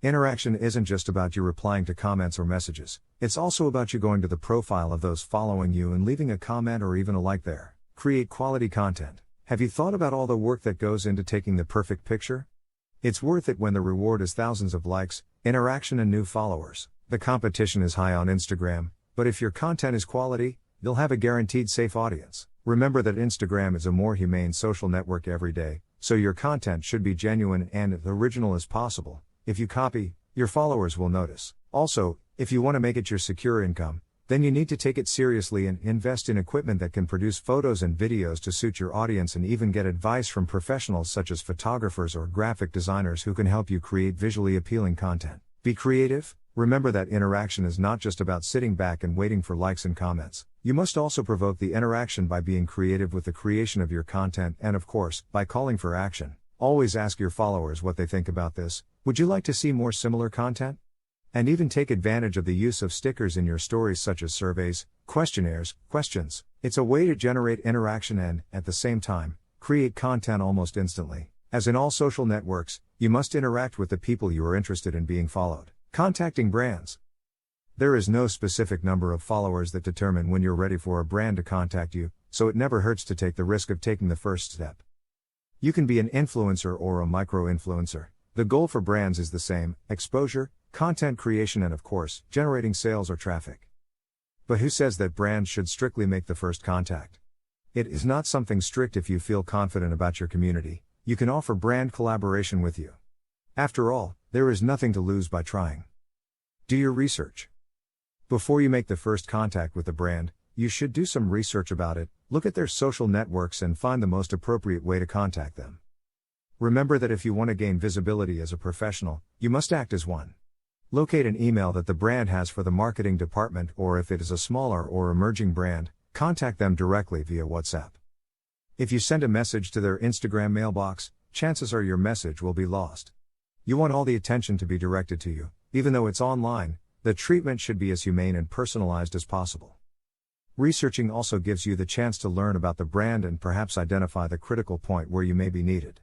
Speaker 1: Interaction isn't just about you replying to comments or messages, it's also about you going to the profile of those following you and leaving a comment or even a like there. Create quality content. Have you thought about all the work that goes into taking the perfect picture? It's worth it when the reward is thousands of likes, interaction, and new followers. The competition is high on Instagram, but if your content is quality, you'll have a guaranteed safe audience. Remember that Instagram is a more humane social network every day, so your content should be genuine and as original as possible. If you copy, your followers will notice. Also, if you want to make it your secure income, then you need to take it seriously and invest in equipment that can produce photos and videos to suit your audience, and even get advice from professionals such as photographers or graphic designers who can help you create visually appealing content. Be creative. Remember that interaction is not just about sitting back and waiting for likes and comments. You must also provoke the interaction by being creative with the creation of your content and, of course, by calling for action. Always ask your followers what they think about this. Would you like to see more similar content? And even take advantage of the use of stickers in your stories such as surveys, questionnaires, questions. It's a way to generate interaction and, at the same time, create content almost instantly. As in all social networks, you must interact with the people you are interested in being followed. Contacting brands. There is no specific number of followers that determine when you're ready for a brand to contact you, so it never hurts to take the risk of taking the first step. You can be an influencer or a micro-influencer. The goal for brands is the same: exposure, content creation, and of course, generating sales or traffic. But who says that brands should strictly make the first contact? It is not something strict. If you feel confident about your community, you can offer brand collaboration with you. After all, there is nothing to lose by trying. Do your research. Before you make the first contact with the brand, you should do some research about it, look at their social networks and find the most appropriate way to contact them. Remember that if you want to gain visibility as a professional, you must act as one. Locate an email that the brand has for the marketing department, or if it is a smaller or emerging brand, contact them directly via WhatsApp. If you send a message to their Instagram mailbox, chances are your message will be lost. You want all the attention to be directed to you. Even though it's online, the treatment should be as humane and personalized as possible. Researching also gives you the chance to learn about the brand and perhaps identify the critical point where you may be needed.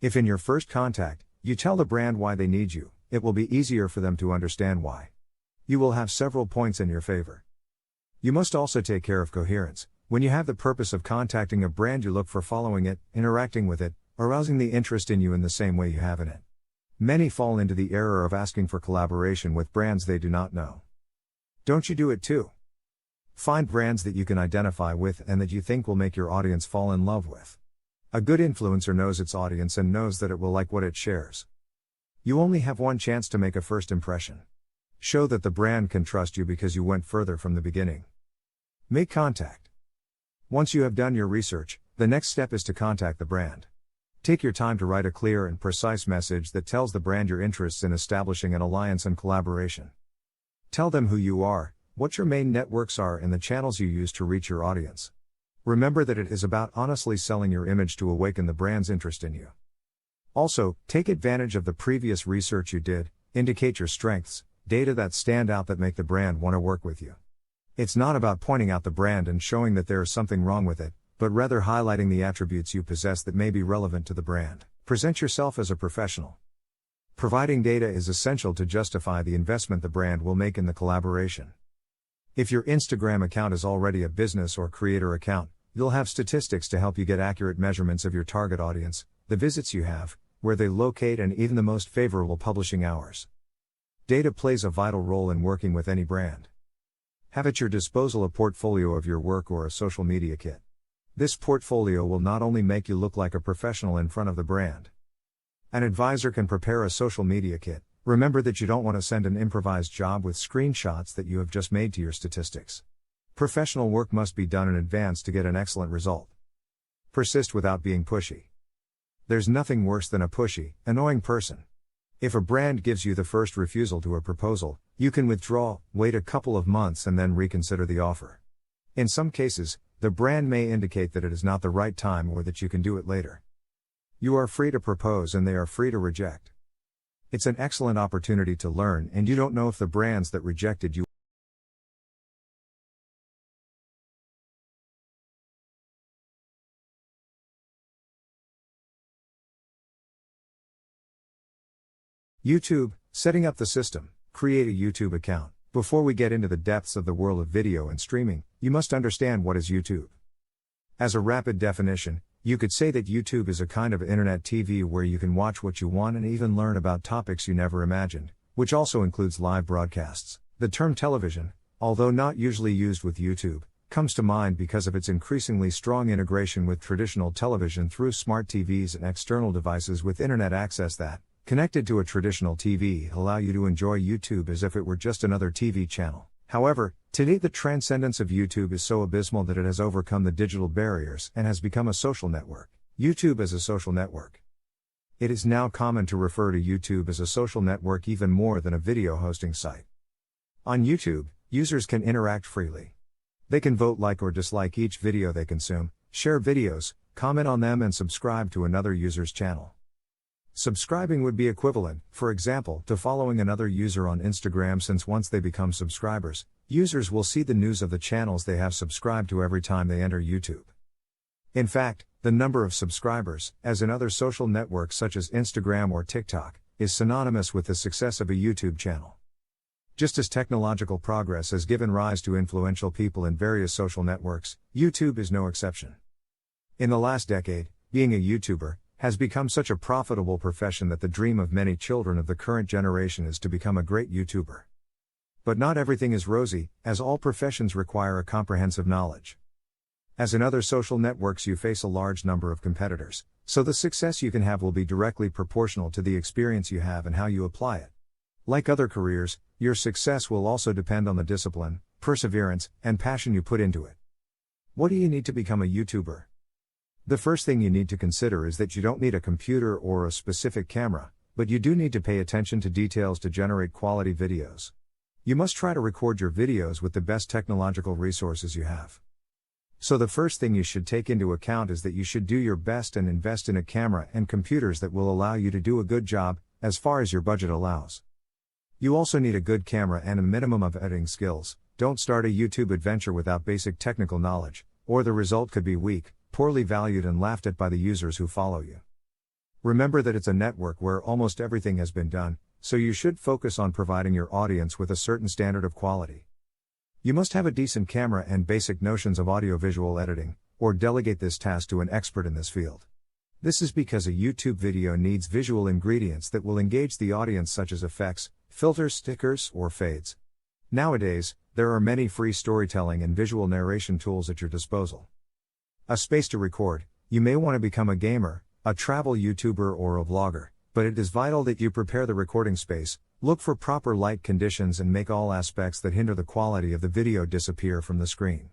Speaker 1: If in your first contact, you tell the brand why they need you, it will be easier for them to understand why. You will have several points in your favor. You must also take care of coherence. When you have the purpose of contacting a brand, you look for following it, interacting with it, arousing the interest in you in the same way you have in it. Many fall into the error of asking for collaboration with brands they do not know. Don't you do it too? Find brands that you can identify with and that you think will make your audience fall in love with. A good influencer knows its audience and knows that it will like what it shares. You only have one chance to make a first impression. Show that the brand can trust you because you went further from the beginning. Make contact. Once you have done your research, the next step is to contact the brand. Take your time to write a clear and precise message that tells the brand your interests in establishing an alliance and collaboration. Tell them who you are, what your main networks are, and the channels you use to reach your audience. Remember that it is about honestly selling your image to awaken the brand's interest in you. Also, take advantage of the previous research you did, indicate your strengths, data that stand out that make the brand want to work with you. It's not about pointing out the brand and showing that there is something wrong with it, but rather highlighting the attributes you possess that may be relevant to the brand. Present yourself as a professional. Providing data is essential to justify the investment the brand will make in the collaboration. If your Instagram account is already a business or creator account, you'll have statistics to help you get accurate measurements of your target audience, the visits you have, where they locate, and even the most favorable publishing hours. Data plays a vital role in working with any brand. Have at your disposal a portfolio of your work or a social media kit. This portfolio will not only make you look like a professional in front of the brand. An advisor can prepare a social media kit. Remember that you don't want to send an improvised job with screenshots that you have just made to your statistics. Professional work must be done in advance to get an excellent result. Persist without being pushy. There's nothing worse than a pushy, annoying person. If a brand gives you the first refusal to a proposal, you can withdraw, wait a couple of months, and then reconsider the offer. In some cases, the brand may indicate that it is not the right time or that you can do it later. You are free to propose and they are free to reject. It's an excellent opportunity to learn, and you don't know if the brands that rejected you YouTube, setting up the system. Create a YouTube account. Before we get into the depths of the world of video and streaming, you must understand what is YouTube. As a rapid definition, you could say that YouTube is a kind of internet TV where you can watch what you want and even learn about topics you never imagined, which also includes live broadcasts. The term television, although not usually used with YouTube, comes to mind because of its increasingly strong integration with traditional television through smart TVs and external devices with internet access that, connected to a traditional TV, allow you to enjoy YouTube as if it were just another TV channel. However, today the transcendence of YouTube is so abysmal that it has overcome the digital barriers and has become a social network. YouTube as a social network. It is now common to refer to YouTube as a social network even more than a video hosting site. On YouTube, users can interact freely. They can vote, like or dislike each video they consume, share videos, comment on them, and subscribe to another user's channel. Subscribing would be equivalent, for example, to following another user on Instagram, since once they become subscribers, users will see the news of the channels they have subscribed to every time they enter YouTube. In fact, the number of subscribers, as in other social networks such as Instagram or TikTok, is synonymous with the success of a YouTube channel. Just as technological progress has given rise to influential people in various social networks, YouTube is no exception. In the last decade, being a YouTuber has become such a profitable profession that the dream of many children of the current generation is to become a great YouTuber. But not everything is rosy, as all professions require a comprehensive knowledge. As in other social networks, you face a large number of competitors, so the success you can have will be directly proportional to the experience you have and how you apply it. Like other careers, your success will also depend on the discipline, perseverance, and passion you put into it. What do you need to become a YouTuber? The first thing you need to consider is that you don't need a computer or a specific camera, but you do need to pay attention to details to generate quality videos. You must try to record your videos with the best technological resources you have. So the first thing you should take into account is that you should do your best and invest in a camera and computers that will allow you to do a good job, as far as your budget allows. You also need a good camera and a minimum of editing skills. Don't start a YouTube adventure without basic technical knowledge, or the result could be weak, poorly valued, and laughed at by the users who follow you. Remember that it's a network where almost everything has been done, so you should focus on providing your audience with a certain standard of quality. You must have a decent camera and basic notions of audiovisual editing, or delegate this task to an expert in this field. This is because a YouTube video needs visual ingredients that will engage the audience, such as effects, filters, stickers, or fades. Nowadays, there are many free storytelling and visual narration tools at your disposal. A space to record. You may want to become a gamer, a travel YouTuber, or a vlogger, but it is vital that you prepare the recording space, look for proper light conditions, and make all aspects that hinder the quality of the video disappear from the screen.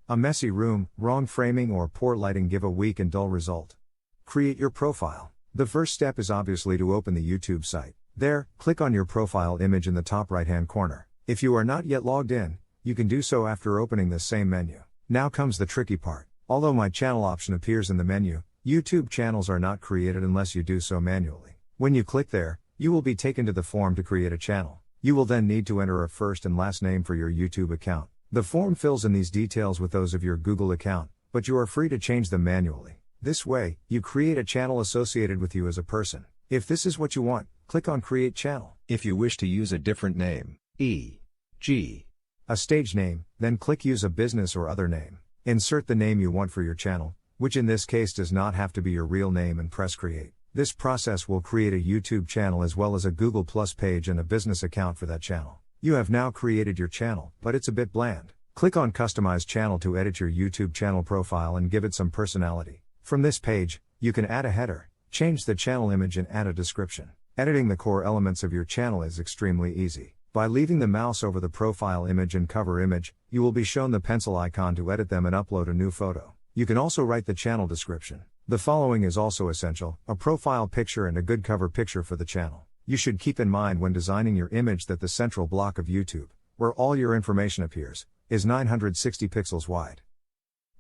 Speaker 1: A messy room, wrong framing, or poor lighting give a weak and dull result. Create your profile. The first step is obviously to open the YouTube site. There, click on your profile image in the top right-hand corner. If you are not yet logged in, you can do so after opening this same menu. Now comes the tricky part. Although My Channel option appears in the menu, YouTube channels are not created unless you do so manually. When you click there, you will be taken to the form to create a channel. You will then need to enter a first and last name for your YouTube account. The form fills in these details with those of your Google account, but you are free to change them manually. This way, you create a channel associated with you as a person. If this is what you want, click on Create Channel. If you wish to use a different name, e.g., a stage name, then click Use a business or other name. Insert the name you want for your channel, which in this case does not have to be your real name, and press Create. This process will create a YouTube channel as well as a Google Plus page and a business account for that channel. You have now created your channel, but it's a bit bland. Click on Customize Channel to edit your YouTube channel profile and give it some personality. From this page, you can add a header, change the channel image, and add a description. Editing the core elements of your channel is extremely easy. By leaving the mouse over the profile image and cover image, you will be shown the pencil icon to edit them and upload a new photo. You can also write the channel description. The following is also essential: a profile picture and a good cover picture for the channel. You should keep in mind when designing your image that the central block of YouTube, where all your information appears, is 960 pixels wide.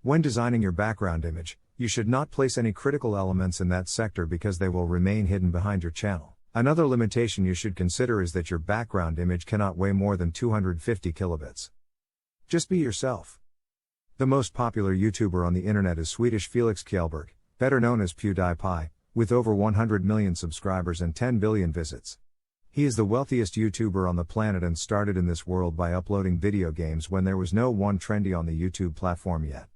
Speaker 1: When designing your background image, you should not place any critical elements in that sector because they will remain hidden behind your channel. Another limitation you should consider is that your background image cannot weigh more than 250 kilobits. Just be yourself. The most popular YouTuber on the internet is Swedish Felix Kjellberg, better known as PewDiePie, with over 100 million subscribers and 10 billion visits. He is the wealthiest YouTuber on the planet and started in this world by uploading video games when there was no one trendy on the YouTube platform yet.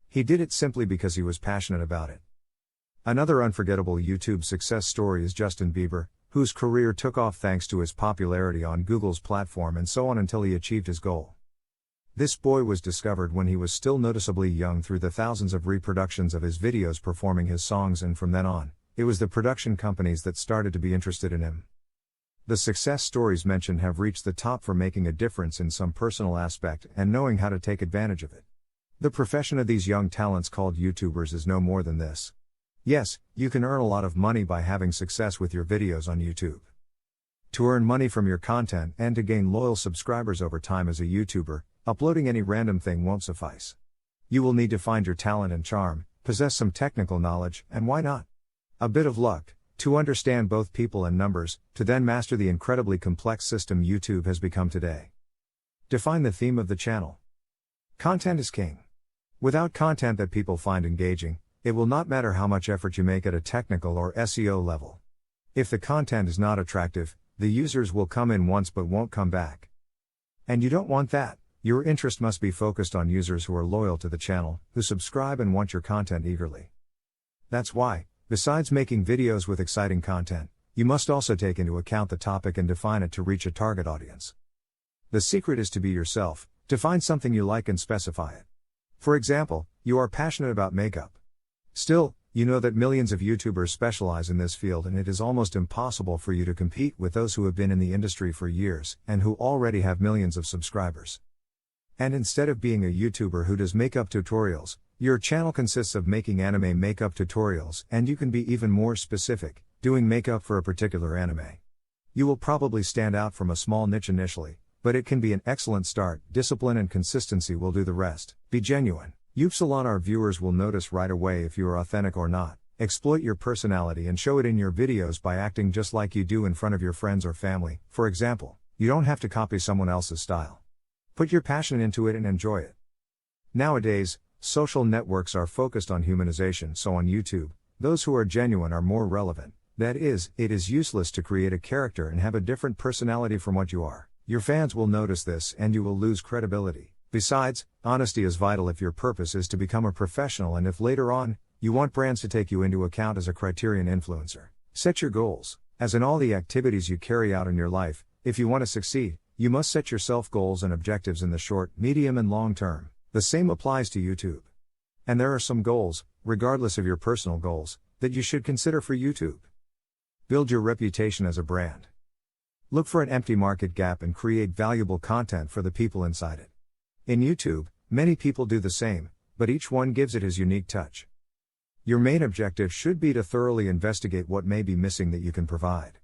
Speaker 1: He did it simply because he was passionate about it. Another unforgettable YouTube success story is Justin Bieber, whose career took off thanks to his popularity on Google's platform and so on until he achieved his goal. This boy was discovered when he was still noticeably young through the thousands of reproductions of his videos performing his songs, and from then on, it was the production companies that started to be interested in him. The success stories mentioned have reached the top for making a difference in some personal aspect and knowing how to take advantage of it. The profession of these young talents called YouTubers is no more than this. Yes, you can earn a lot of money by having success with your videos on YouTube. To earn money from your content and to gain loyal subscribers over time as a YouTuber, uploading any random thing won't suffice. You will need to find your talent and charm, possess some technical knowledge, and why not? A bit of luck, to understand both people and numbers, to then master the incredibly complex system YouTube has become today. Define the theme of the channel. Content is king. Without content that people find engaging, it will not matter how much effort you make at a technical or SEO level. If the content is not attractive, the users will come in once but won't come back. And you don't want that. Your interest must be focused on users who are loyal to the channel, who subscribe and want your content eagerly. That's why, besides making videos with exciting content, you must also take into account the topic and define it to reach a target audience. The secret is to be yourself, to find something you like and specify it. For example, you are passionate about makeup. Still, you know that millions of YouTubers specialize in this field and it is almost impossible for you to compete with those who have been in the industry for years and who already have millions of subscribers. And instead of being a YouTuber who does makeup tutorials, your channel consists of making anime makeup tutorials, and you can be even more specific, doing makeup for a particular anime. You will probably stand out from a small niche initially, but it can be an excellent start. Discipline and consistency will do the rest. Be genuine. Our viewers will notice right away if you are authentic or not. Exploit your personality and show it in your videos by acting just like you do in front of your friends or family. For example, you don't have to copy someone else's style. Put your passion into it and enjoy it. Nowadays, social networks are focused on humanization, so on YouTube, those who are genuine are more relevant. That is, it is useless to create a character and have a different personality from what you are. Your fans will notice this and you will lose credibility. Besides, honesty is vital if your purpose is to become a professional and if later on, You want brands to take you into account as a criterion influencer. Set your goals. As in all the activities you carry out in your life, if you want to succeed, you must set yourself goals and objectives in the short, medium, and long term. The same applies to YouTube. And there are some goals, regardless of your personal goals, that you should consider for YouTube. Build your reputation as a brand. Look for an empty market gap and create valuable content for the people inside it. In YouTube, many people do the same, but each one gives it his unique touch. Your main objective should be to thoroughly investigate what may be missing that you can provide.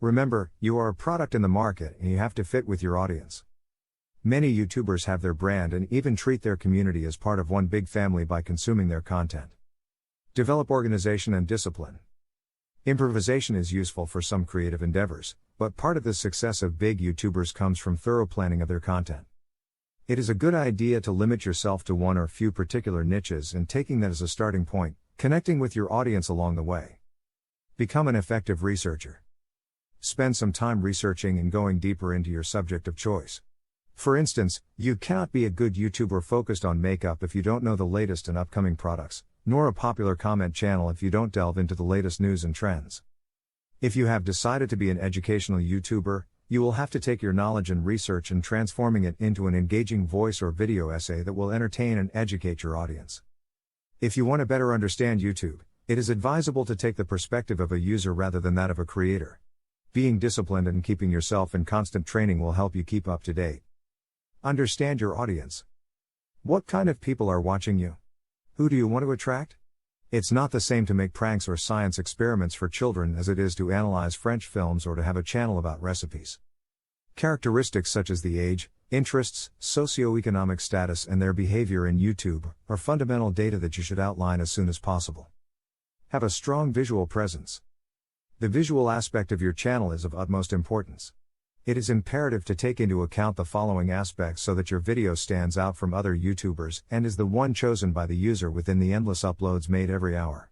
Speaker 1: Remember, you are a product in the market and you have to fit with your audience. Many YouTubers have their brand and even treat their community as part of one big family by consuming their content. Develop organization and discipline. Improvisation is useful for some creative endeavors, but part of the success of big YouTubers comes from thorough planning of their content. It is a good idea to limit yourself to one or few particular niches and taking that as a starting point, connecting with your audience along the way. Become an effective researcher. Spend some time researching and going deeper into your subject of choice. For instance, you cannot be a good YouTuber focused on makeup if you don't know the latest and upcoming products, nor a popular comment channel if you don't delve into the latest news and trends. If you have decided to be an educational YouTuber, you will have to take your knowledge and research and transforming it into an engaging voice or video essay that will entertain and educate your audience. If you want to better understand YouTube, it is advisable to take the perspective of a user rather than that of a creator. Being disciplined and keeping yourself in constant training will help you keep up to date. Understand your audience. What kind of people are watching you? Who do you want to attract? It's not the same to make pranks or science experiments for children as it is to analyze French films or to have a channel about recipes. Characteristics such as the age, interests, socioeconomic status, and their behavior in YouTube are fundamental data that you should outline as soon as possible. Have a strong visual presence. The visual aspect of your channel is of utmost importance. It is imperative to take into account the following aspects so that your video stands out from other YouTubers and is the one chosen by the user within the endless uploads made every hour.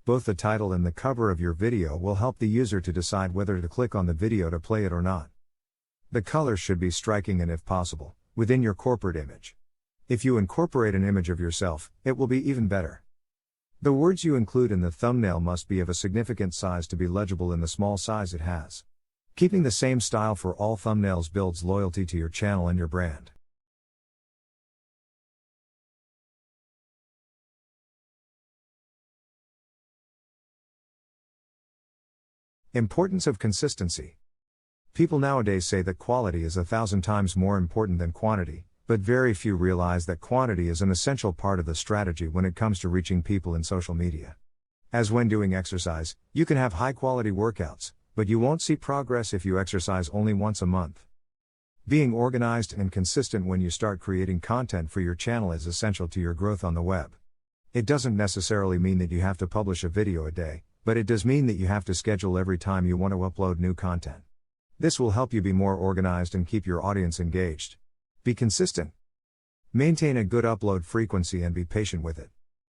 Speaker 1: Both the title and the cover of your video will help the user to decide whether to click on the video to play it or not. The colors should be striking and, if possible, within your corporate image. If you incorporate an image of yourself, it will be even better. The words you include in the thumbnail must be of a significant size to be legible in the small size it has. Keeping the same style for all thumbnails builds loyalty to your channel and your brand. Importance of consistency. People nowadays say that quality is 1,000 times more important than quantity, but very few realize that quantity is an essential part of the strategy when it comes to reaching people in social media. As when doing exercise, you can have high-quality workouts, but you won't see progress if you exercise only once a month. Being organized and consistent when you start creating content for your channel is essential to your growth on the web. It doesn't necessarily mean that you have to publish a video a day, but it does mean that you have to schedule every time you want to upload new content. This will help you be more organized and keep your audience engaged. Be consistent. Maintain a good upload frequency and be patient with it.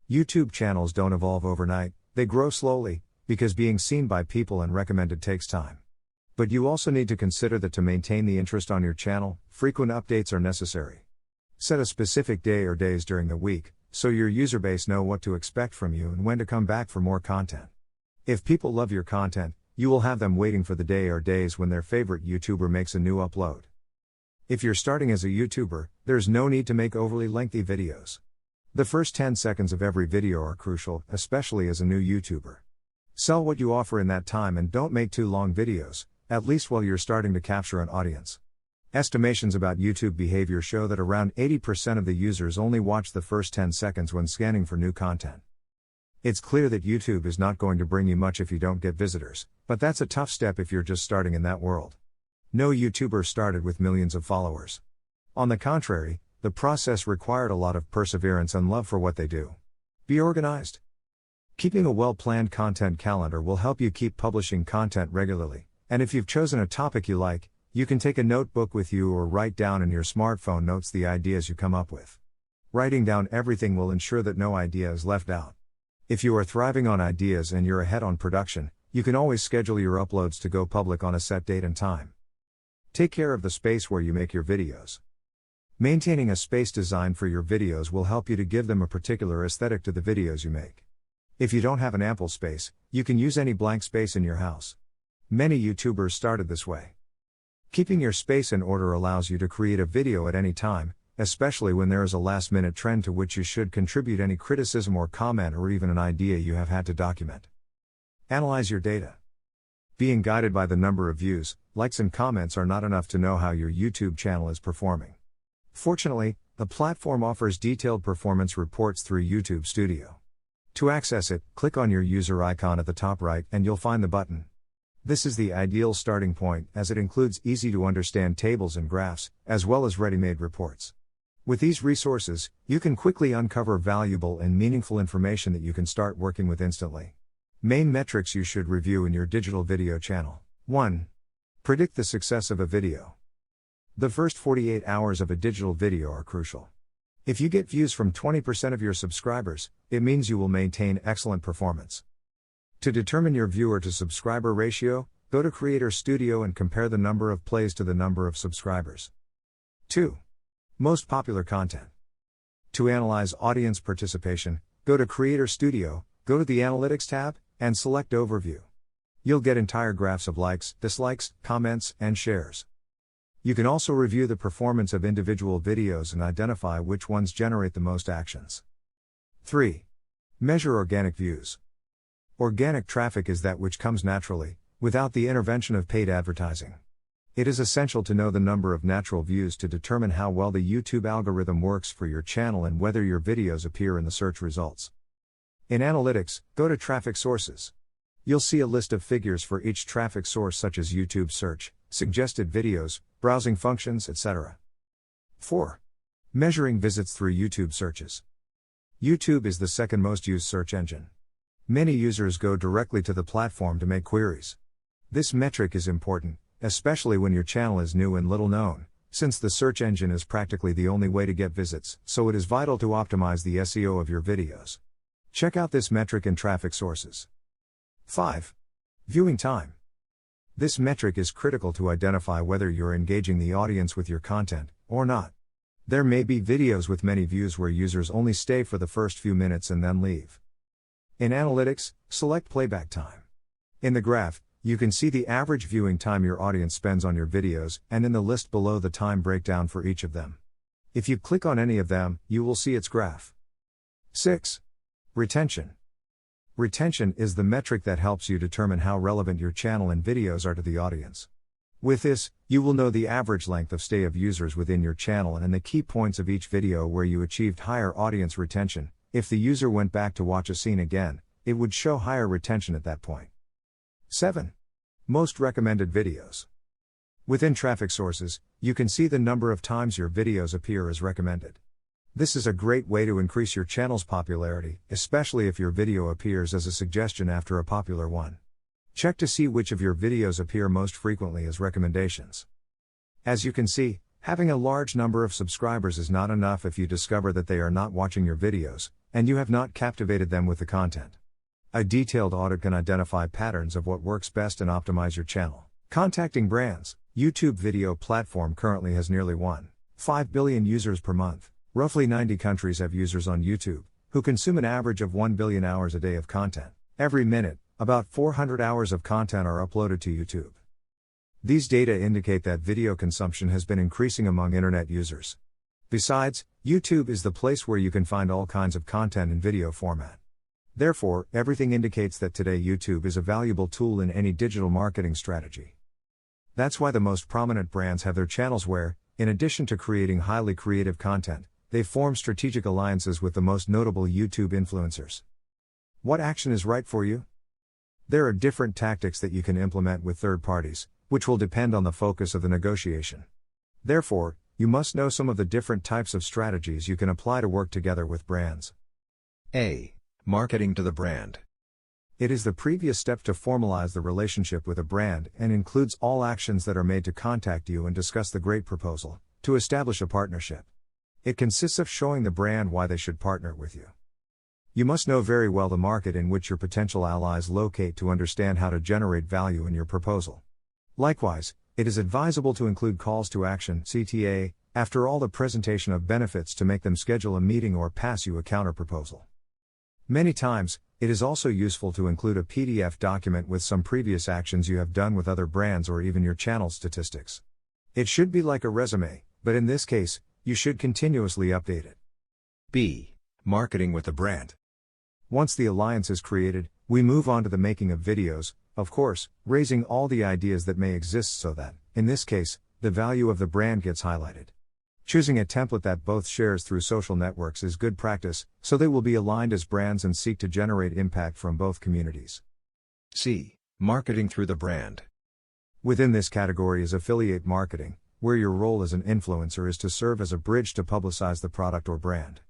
Speaker 1: YouTube channels don't evolve overnight, they grow slowly, because being seen by people and recommended takes time. But you also need to consider that to maintain the interest on your channel, frequent updates are necessary. Set a specific day or days during the week, so your user base know what to expect from you and when to come back for more content. If people love your content, you will have them waiting for the day or days when their favorite YouTuber makes a new upload. If you're starting as a YouTuber, there's no need to make overly lengthy videos. The first 10 seconds of every video are crucial, especially as a new YouTuber. Sell what you offer in that time and don't make too long videos, at least while you're starting to capture an audience. Estimations about YouTube behavior show that around 80% of the users only watch the first 10 seconds when scanning for new content. It's clear that YouTube is not going to bring you much if you don't get visitors, but that's a tough step if you're just starting in that world. No YouTuber started with millions of followers. On the contrary, the process required a lot of perseverance and love for what they do. Be organized. Keeping a well-planned content calendar will help you keep publishing content regularly, and if you've chosen a topic you like, you can take a notebook with you or write down in your smartphone notes the ideas you come up with. Writing down everything will ensure that no idea is left out. If you are thriving on ideas and you're ahead on production, you can always schedule your uploads to go public on a set date and time. Take care of the space where you make your videos. Maintaining a space design for your videos will help you to give them a particular aesthetic to the videos you make. If you don't have an ample space, you can use any blank space in your house. Many YouTubers started this way. Keeping your space in order allows you to create a video at any time, especially when there is a last-minute trend to which you should contribute any criticism or comment or even an idea you have had to document. Analyze your data. Being guided by the number of views, likes and comments are not enough to know how your YouTube channel is performing. Fortunately, the platform offers detailed performance reports through YouTube Studio. To access it, click on your user icon at the top right and you'll find the button. This is the ideal starting point as it includes easy-to-understand tables and graphs, as well as ready-made reports. With these resources, you can quickly uncover valuable and meaningful information that you can start working with instantly. Main metrics you should review in your digital video channel. 1. Predict the success of a video. The first 48 hours of a digital video are crucial. If you get views from 20% of your subscribers, it means you will maintain excellent performance. To determine your viewer to subscriber ratio, go to Creator Studio and compare the number of plays to the number of subscribers. 2. Most popular content. To analyze audience participation, go to Creator Studio, go to the Analytics tab, and select Overview. You'll get entire graphs of likes, dislikes, comments, and shares. You can also review the performance of individual videos and identify which ones generate the most actions. 3. Measure organic views. Organic traffic is that which comes naturally, without the intervention of paid advertising. It is essential to know the number of natural views to determine how well the YouTube algorithm works for your channel and whether your videos appear in the search results. In Analytics, go to Traffic Sources. You'll see a list of figures for each traffic source such as YouTube search, suggested videos, browsing functions, etc. 4. Measuring visits through YouTube searches. YouTube is the second most used search engine. Many users go directly to the platform to make queries. This metric is important, especially when your channel is new and little known, since the search engine is practically the only way to get visits, so it is vital to optimize the SEO of your videos. Check out this metric in Traffic Sources. 5. Viewing time. This metric is critical to identify whether you're engaging the audience with your content, or not. There may be videos with many views where users only stay for the first few minutes and then leave. In Analytics, select Playback Time. In the graph, you can see the average viewing time your audience spends on your videos, and in the list below the time breakdown for each of them. If you click on any of them, you will see its graph. 6. Retention. Retention is the metric that helps you determine how relevant your channel and videos are to the audience. With this, you will know the average length of stay of users within your channel and the key points of each video where you achieved higher audience retention. If the user went back to watch a scene again, it would show higher retention at that point. 7. Most recommended videos. Within Traffic Sources, you can see the number of times your videos appear as recommended. This is a great way to increase your channel's popularity, especially if your video appears as a suggestion after a popular one. Check to see which of your videos appear most frequently as recommendations. As you can see, having a large number of subscribers is not enough if you discover that they are not watching your videos, and you have not captivated them with the content. A detailed audit can identify patterns of what works best and optimize your channel. Contacting brands. YouTube video platform currently has nearly 1.5 billion users per month. Roughly 90 countries have users on YouTube, who consume an average of 1 billion hours a day of content. Every minute, about 400 hours of content are uploaded to YouTube. These data indicate that video consumption has been increasing among internet users. Besides, YouTube is the place where you can find all kinds of content in video format. Therefore, everything indicates that today YouTube is a valuable tool in any digital marketing strategy. That's why the most prominent brands have their channels where, in addition to creating highly creative content, they form strategic alliances with the most notable YouTube influencers. What action is right for you? There are different tactics that you can implement with third parties, which will depend on the focus of the negotiation. Therefore, you must know some of the different types of strategies you can apply to work together with brands. A. Marketing to the brand. It is the previous step to formalize the relationship with a brand and includes all actions that are made to contact you and discuss the great proposal, to establish a partnership. It consists of showing the brand why they should partner with you. You must know very well the market in which your potential allies locate to understand how to generate value in your proposal. Likewise, it is advisable to include calls to action (CTA) after all the presentation of benefits to make them schedule a meeting or pass you a counterproposal. Many times, It is also useful to include a PDF document with some previous actions you have done with other brands or even your channel statistics. It should be like a resume, but in this case, you should continuously update it.
Speaker 2: B. Marketing with the brand.
Speaker 1: Once the alliance is created, we move on to the making of videos, of course, raising all the ideas that may exist so that, in this case, the value of the brand gets highlighted. Choosing a template that both shares through social networks is good practice, so they will be aligned as brands and seek to generate impact from both communities.
Speaker 2: C. Marketing through the brand.
Speaker 1: Within this category is affiliate marketing, where your role as an influencer is to serve as a bridge to publicize the product or brand.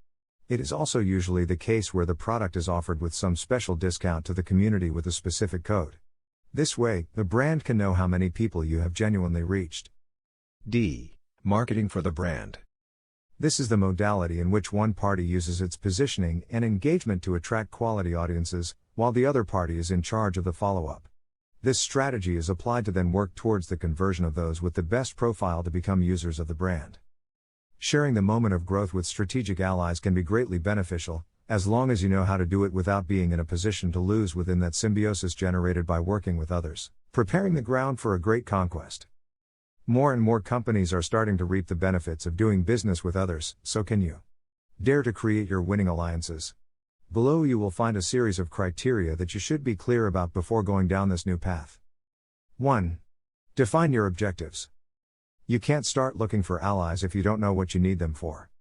Speaker 1: It is also usually the case where the product is offered with some special discount to the community with a specific code. This way, the brand can know how many people you have genuinely reached.
Speaker 2: D. Marketing for the brand.
Speaker 1: This is the modality in which one party uses its positioning and engagement to attract quality audiences, while the other party is in charge of the follow-up. This strategy is applied to then work towards the conversion of those with the best profile to become users of the brand. Sharing the moment of growth with strategic allies can be greatly beneficial, as long as you know how to do it without being in a position to lose within that symbiosis generated by working with others, preparing the ground for a great conquest. More and more companies are starting to reap the benefits of doing business with others, so can you. Dare to create your winning alliances. Below you will find a series of criteria that you should be clear about before going down this new path. 1. Define your objectives. You can't start looking for allies if you don't know what you need them for.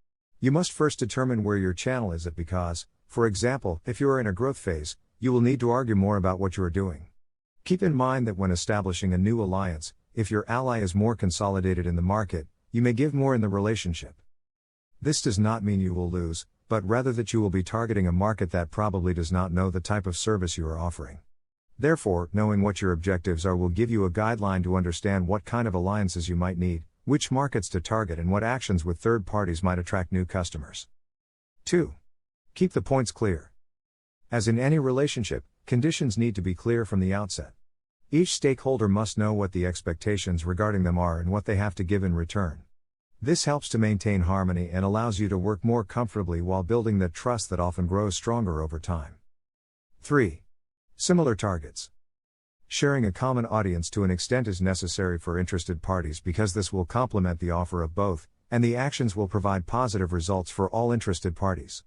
Speaker 1: You must first determine where your channel is at because, for example, if you are in a growth phase, you will need to argue more about what you are doing. Keep in mind that when establishing a new alliance, if your ally is more consolidated in the market, you may give more in the relationship. This does not mean you will lose, but rather that you will be targeting a market that probably does not know the type of service you are offering. Therefore, knowing what your objectives are will give you a guideline to understand what kind of alliances you might need, which markets to target, and what actions with third parties might attract new customers. 2. Keep the points clear. As in any relationship, conditions need to be clear from the outset. Each stakeholder must know what the expectations regarding them are and what they have to give in return. This helps to maintain harmony and allows you to work more comfortably while building that trust that often grows stronger over time. 3. Similar targets. Sharing a common audience to an extent is necessary for interested parties because this will complement the offer of both, and the actions will provide positive results for all interested parties.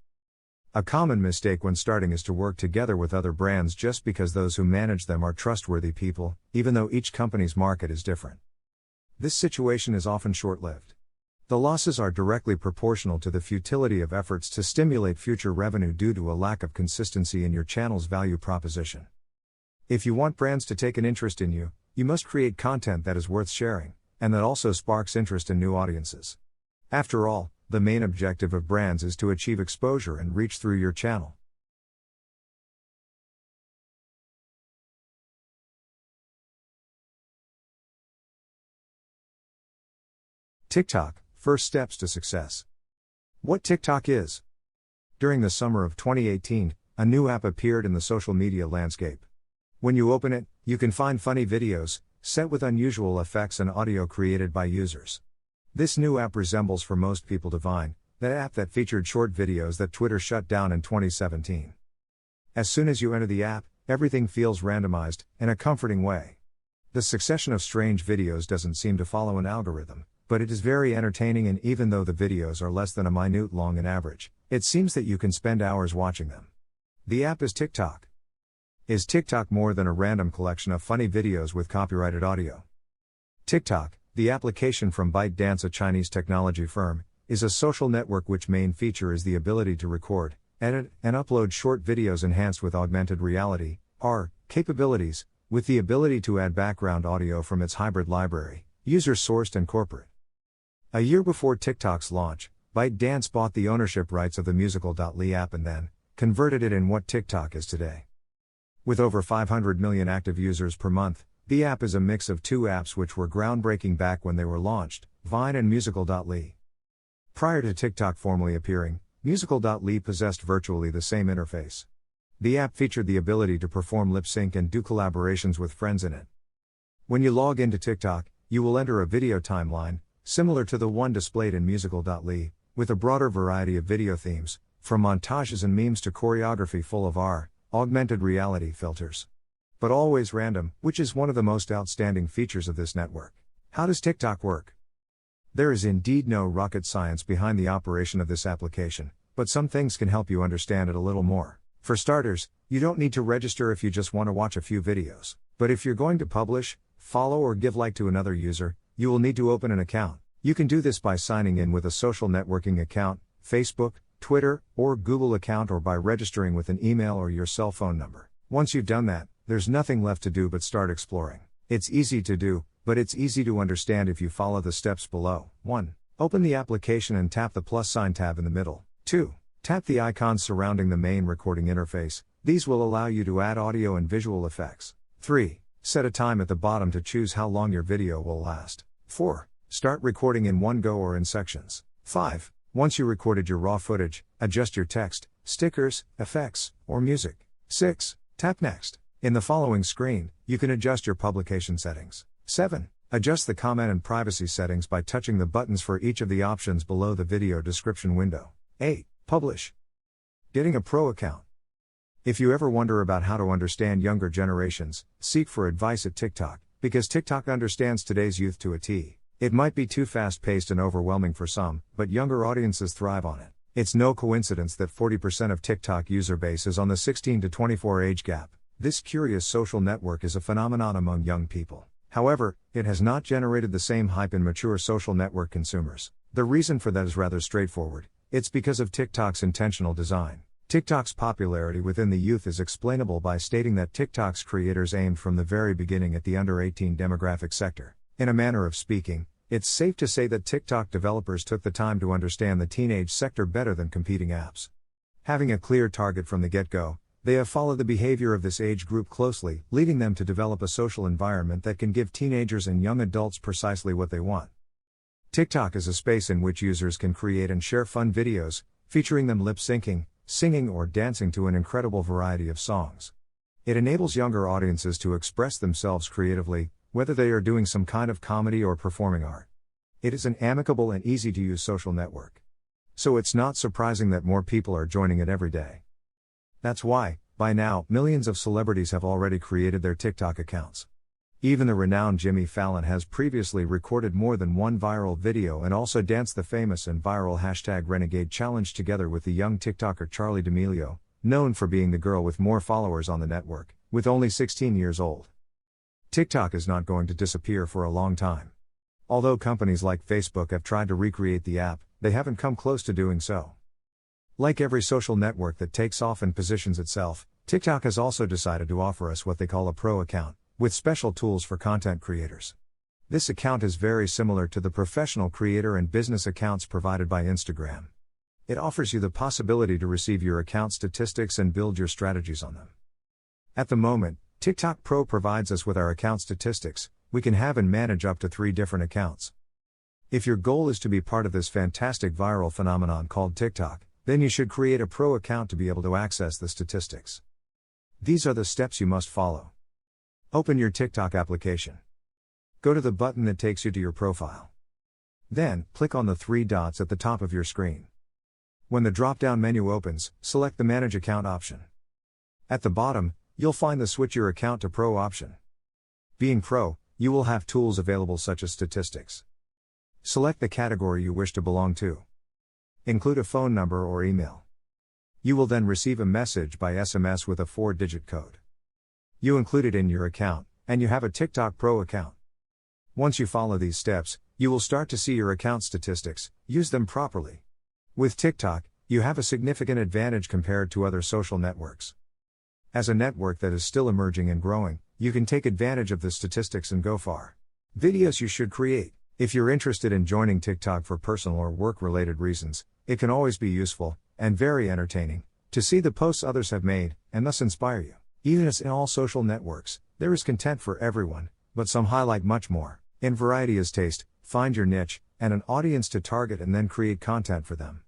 Speaker 1: A common mistake when starting is to work together with other brands just because those who manage them are trustworthy people, even though each company's market is different. This situation is often short-lived. The losses are directly proportional to the futility of efforts to stimulate future revenue due to a lack of consistency in your channel's value proposition. If you want brands to take an interest in you, you must create content that is worth sharing, and that also sparks interest in new audiences. After all, the main objective of brands is to achieve exposure and reach through your channel. TikTok, first steps to success. What TikTok is? During the summer of 2018, a new app appeared in the social media landscape. When you open it, you can find funny videos, set with unusual effects and audio created by users. This new app resembles for most people to Vine, that app that featured short videos that Twitter shut down in 2017. As soon as you enter the app, everything feels randomized, in a comforting way. The succession of strange videos doesn't seem to follow an algorithm, but it is very entertaining, and even though the videos are less than a minute long in average, it seems that you can spend hours watching them. The app is TikTok. Is TikTok more than a random collection of funny videos with copyrighted audio? TikTok, the application from ByteDance, a Chinese technology firm, is a social network which main feature is the ability to record, edit, and upload short videos enhanced with augmented reality, AR, capabilities, with the ability to add background audio from its hybrid library, user-sourced and corporate. A year before TikTok's launch, ByteDance bought the ownership rights of the musical.ly app and then converted it in what TikTok is today. With over 500 million active users per month, the app is a mix of two apps which were groundbreaking back when they were launched, Vine and musical.ly. Prior to TikTok formally appearing, musical.ly possessed virtually the same interface. The app featured the ability to perform lip sync and do collaborations with friends in it. When you log into TikTok, you will enter a video timeline, similar to the one displayed in musical.ly, with a broader variety of video themes, from montages and memes to choreography full of augmented reality filters. But always random, which is one of the most outstanding features of this network. How does TikTok work? There is indeed no rocket science behind the operation of this application, but some things can help you understand it a little more. For starters, you don't need to register if you just want to watch a few videos. But if you're going to publish, follow or give like to another user, you will need to open an account. You can do this by signing in with a social networking account, Facebook, Twitter, or Google account, or by registering with an email or your cell phone number. Once you've done that, there's nothing left to do but start exploring. It's easy to do, but it's easy to understand if you follow the steps below. 1. Open the application and tap the plus sign tab in the middle. 2. Tap the icons surrounding the main recording interface. These will allow you to add audio and visual effects. 3. Set a time at the bottom to choose how long your video will last. 4. Start recording in one go or in sections. 5. Once you recorded your raw footage, adjust your text, stickers, effects, or music. 6. Tap Next. In the following screen, you can adjust your publication settings. 7. Adjust the comment and privacy settings by touching the buttons for each of the options below the video description window. 8. Publish. Getting a pro account. If you ever wonder about how to understand younger generations, seek for advice at TikTok, because TikTok understands today's youth to a T. It might be too fast-paced and overwhelming for some, but younger audiences thrive on it. It's no coincidence that 40% of TikTok user base is on the 16 to 24 age gap. This curious social network is a phenomenon among young people. However, it has not generated the same hype in mature social network consumers. The reason for that is rather straightforward. It's because of TikTok's intentional design. TikTok's popularity within the youth is explainable by stating that TikTok's creators aimed from the very beginning at the under 18 demographic sector. In a manner of speaking, it's safe to say that TikTok developers took the time to understand the teenage sector better than competing apps. Having a clear target from the get-go, they have followed the behavior of this age group closely, leading them to develop a social environment that can give teenagers and young adults precisely what they want. TikTok is a space in which users can create and share fun videos, featuring them lip-syncing, singing or dancing to an incredible variety of songs. It enables younger audiences to express themselves creatively, whether they are doing some kind of comedy or performing art. It is an amicable and easy-to-use social network. So it's not surprising that more people are joining it every day. That's why, by now, millions of celebrities have already created their TikTok accounts. Even the renowned Jimmy Fallon has previously recorded more than one viral video and also danced the famous and viral #Renegade challenge together with the young TikToker Charli D'Amelio, known for being the girl with more followers on the network, with only 16 years old. TikTok is not going to disappear for a long time. Although companies like Facebook have tried to recreate the app, they haven't come close to doing so. Like every social network that takes off and positions itself, TikTok has also decided to offer us what they call a pro account, with special tools for content creators. This account is very similar to the professional creator and business accounts provided by Instagram. It offers you the possibility to receive your account statistics and build your strategies on them. At the moment, TikTok Pro provides us with our account statistics. We can have and manage up to 3 different accounts. If your goal is to be part of this fantastic viral phenomenon called TikTok, then you should create a pro account to be able to access the statistics. These are the steps you must follow. Open your TikTok application. Go to the button that takes you to your profile. Then, click on the 3 dots at the top of your screen. When the drop-down menu opens, select the Manage Account option. At the bottom, you'll find the Switch Your Account to Pro option. Being Pro, you will have tools available such as statistics. Select the category you wish to belong to. Include a phone number or email. You will then receive a message by SMS with a 4-digit code. You include it in your account, and you have a TikTok Pro account. Once you follow these steps, you will start to see your account statistics. Use them properly. With TikTok, you have a significant advantage compared to other social networks. As a network that is still emerging and growing, you can take advantage of the statistics and go far. Videos you should create. If you're interested in joining TikTok for personal or work-related reasons, it can always be useful, and very entertaining, to see the posts others have made, and thus inspire you. Even as in all social networks, there is content for everyone, but some highlight much more. In variety is taste, find your niche, and an audience to target and then create content for them.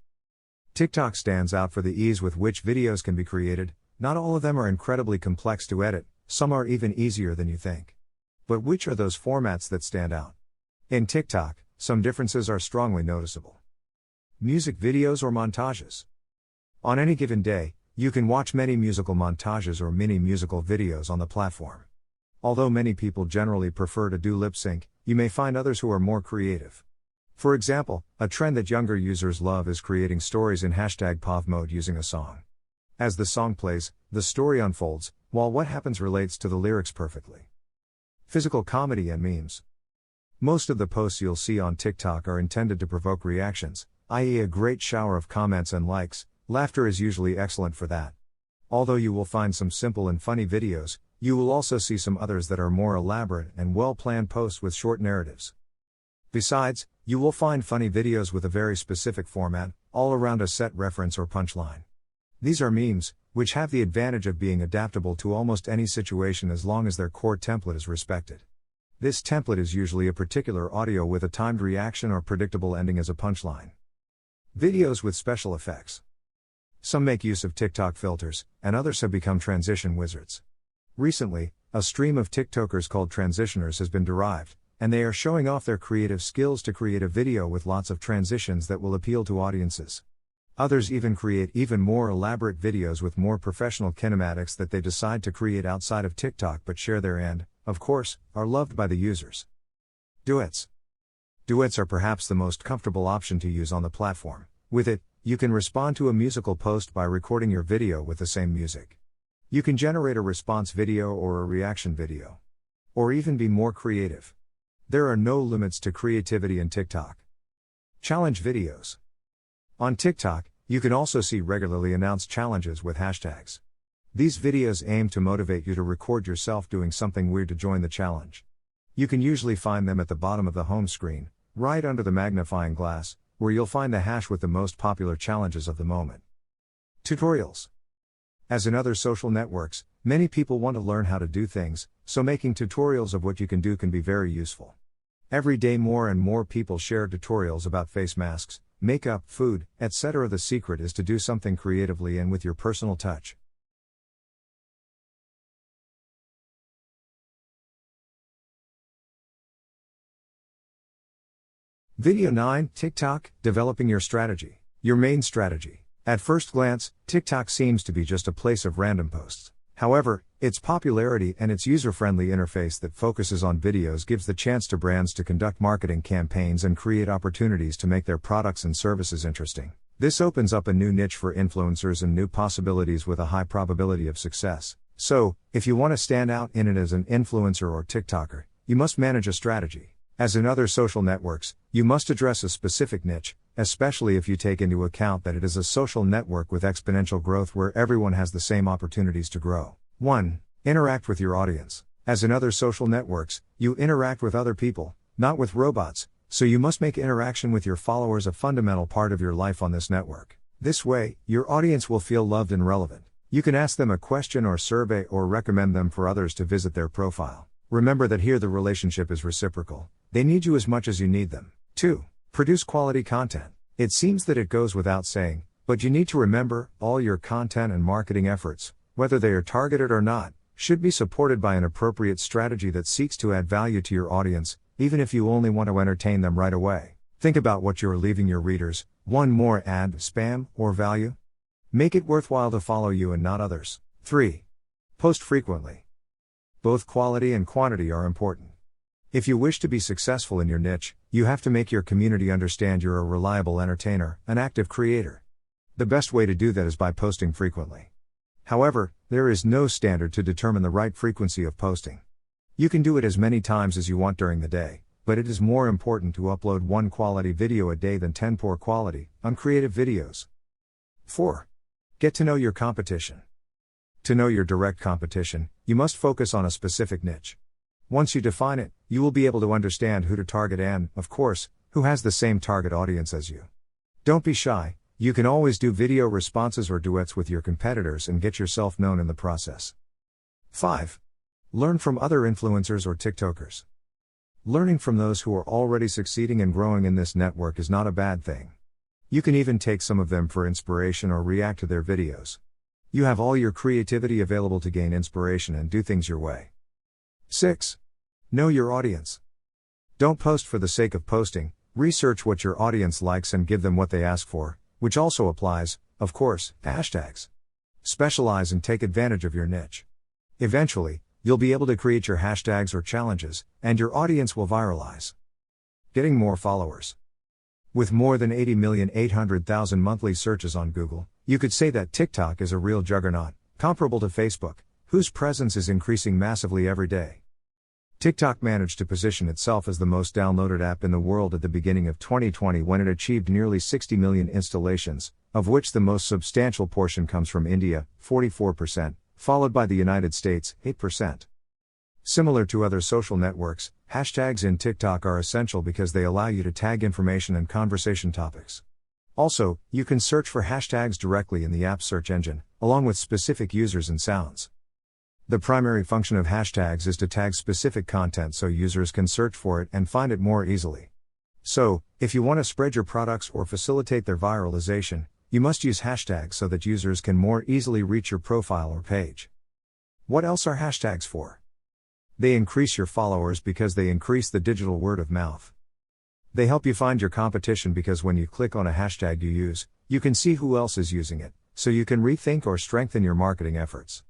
Speaker 1: TikTok stands out for the ease with which videos can be created. Not all of them are incredibly complex to edit, some are even easier than you think. But which are those formats that stand out? In TikTok, some differences are strongly noticeable. Music videos or montages. On any given day, You can watch many musical montages or mini musical videos on the platform. Although many people generally prefer to do lip sync, you may find others who are more creative. For example, a trend that younger users love is creating stories in #POV mode using a song. As the song plays, the story unfolds, while what happens relates to the lyrics perfectly. Physical comedy and memes. Most of the posts you'll see on TikTok are intended to provoke reactions, i.e., a great shower of comments and likes. Laughter is usually excellent for that. Although you will find some simple and funny videos, you will also see some others that are more elaborate and well-planned posts with short narratives. Besides, you will find funny videos with a very specific format, all around a set reference or punchline. These are memes, which have the advantage of being adaptable to almost any situation as long as their core template is respected. This template is usually a particular audio with a timed reaction or predictable ending as a punchline. Videos with special effects. Some make use of TikTok filters, and others have become transition wizards. Recently, a stream of TikTokers called transitioners has been derived, and they are showing off their creative skills to create a video with lots of transitions that will appeal to audiences. Others even create even more elaborate videos with more professional kinematics that they decide to create outside of TikTok but share there and, of course, are loved by the users. Duets. Duets are perhaps the most comfortable option to use on the platform. With it, you can respond to a musical post by recording your video with the same music. You can generate a response video or a reaction video. Or even be more creative. There are no limits to creativity in TikTok. Challenge videos. On TikTok, you can also see regularly announced challenges with hashtags. These videos aim to motivate you to record yourself doing something weird to join the challenge. You can usually find them at the bottom of the home screen, right under the magnifying glass, where you'll find the hash with the most popular challenges of the moment. Tutorials. As in other social networks, many people want to learn how to do things, so making tutorials of what you can do can be very useful. Every day more and more people share tutorials about face masks, makeup, food, etc. The secret is to do something creatively and with your personal touch. Video 9, TikTok, developing your strategy. Your main strategy. At first glance, TikTok seems to be just a place of random posts. However, its popularity and its user-friendly interface that focuses on videos gives the chance to brands to conduct marketing campaigns and create opportunities to make their products and services interesting. This opens up a new niche for influencers and new possibilities with a high probability of success. So, if you want to stand out in it as an influencer or TikToker, you must manage a strategy. As in other social networks, you must address a specific niche, especially if you take into account that it is a social network with exponential growth where everyone has the same opportunities to grow. 1. Interact with your audience. As in other social networks, you interact with other people, not with robots, so you must make interaction with your followers a fundamental part of your life on this network. This way, your audience will feel loved and relevant. You can ask them a question or survey or recommend them for others to visit their profile. Remember that here the relationship is reciprocal. They need you as much as you need them. 2. Produce quality content. It seems that it goes without saying, but you need to remember, all your content and marketing efforts, whether they are targeted or not, should be supported by an appropriate strategy that seeks to add value to your audience, even if you only want to entertain them right away. Think about what you are leaving your readers. 1. More ad, spam, or value? Make it worthwhile to follow you and not others. 3. Post frequently. Both quality and quantity are important. If you wish to be successful in your niche, you have to make your community understand you're a reliable entertainer, an active creator. The best way to do that is by posting frequently. However, there is no standard to determine the right frequency of posting. You can do it as many times as you want during the day, but it is more important to upload 1 quality video a day than 10 poor quality, uncreative videos. 4. Get to know your competition. To know your direct competition, you must focus on a specific niche. Once you define it, you will be able to understand who to target and, of course, who has the same target audience as you. Don't be shy, you can always do video responses or duets with your competitors and get yourself known in the process. 5. Learn from other influencers or TikTokers. Learning from those who are already succeeding and growing in this network is not a bad thing. You can even take some of them for inspiration or react to their videos. You have all your creativity available to gain inspiration and do things your way. 6. Know your audience. Don't post for the sake of posting, research what your audience likes and give them what they ask for, which also applies, of course, hashtags. Specialize and take advantage of your niche. Eventually, you'll be able to create your hashtags or challenges, and your audience will viralize. Getting more followers. With more than 80,800,000 monthly searches on Google, you could say that TikTok is a real juggernaut, comparable to Facebook, whose presence is increasing massively every day. TikTok managed to position itself as the most downloaded app in the world at the beginning of 2020 when it achieved nearly 60 million installations, of which the most substantial portion comes from India, 44%, followed by the United States, 8%. Similar to other social networks, hashtags in TikTok are essential because they allow you to tag information and conversation topics. Also, you can search for hashtags directly in the app's search engine, along with specific users and sounds. The primary function of hashtags is to tag specific content so users can search for it and find it more easily. So, if you want to spread your products or facilitate their viralization, you must use hashtags so that users can more easily reach your profile or page. What else are hashtags for? They increase your followers because they increase the digital word of mouth. They help you find your competition because when you click on a hashtag you use, you can see who else is using it, so you can rethink or strengthen your marketing efforts.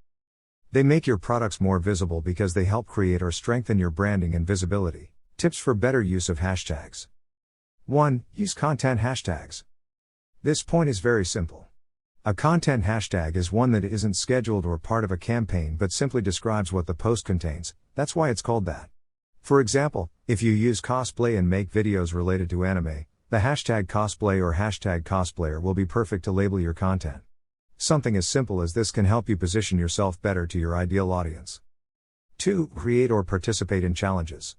Speaker 1: They make your products more visible because they help create or strengthen your branding and visibility. Tips for better use of hashtags. 1. Use content hashtags. This point is very simple. A content hashtag is one that isn't scheduled or part of a campaign but simply describes what the post contains, that's why it's called that. For example, if you use cosplay and make videos related to anime, the hashtag cosplay or hashtag cosplayer will be perfect to label your content. Something as simple as this can help you position yourself better to your ideal audience. 2. Create or participate in challenges.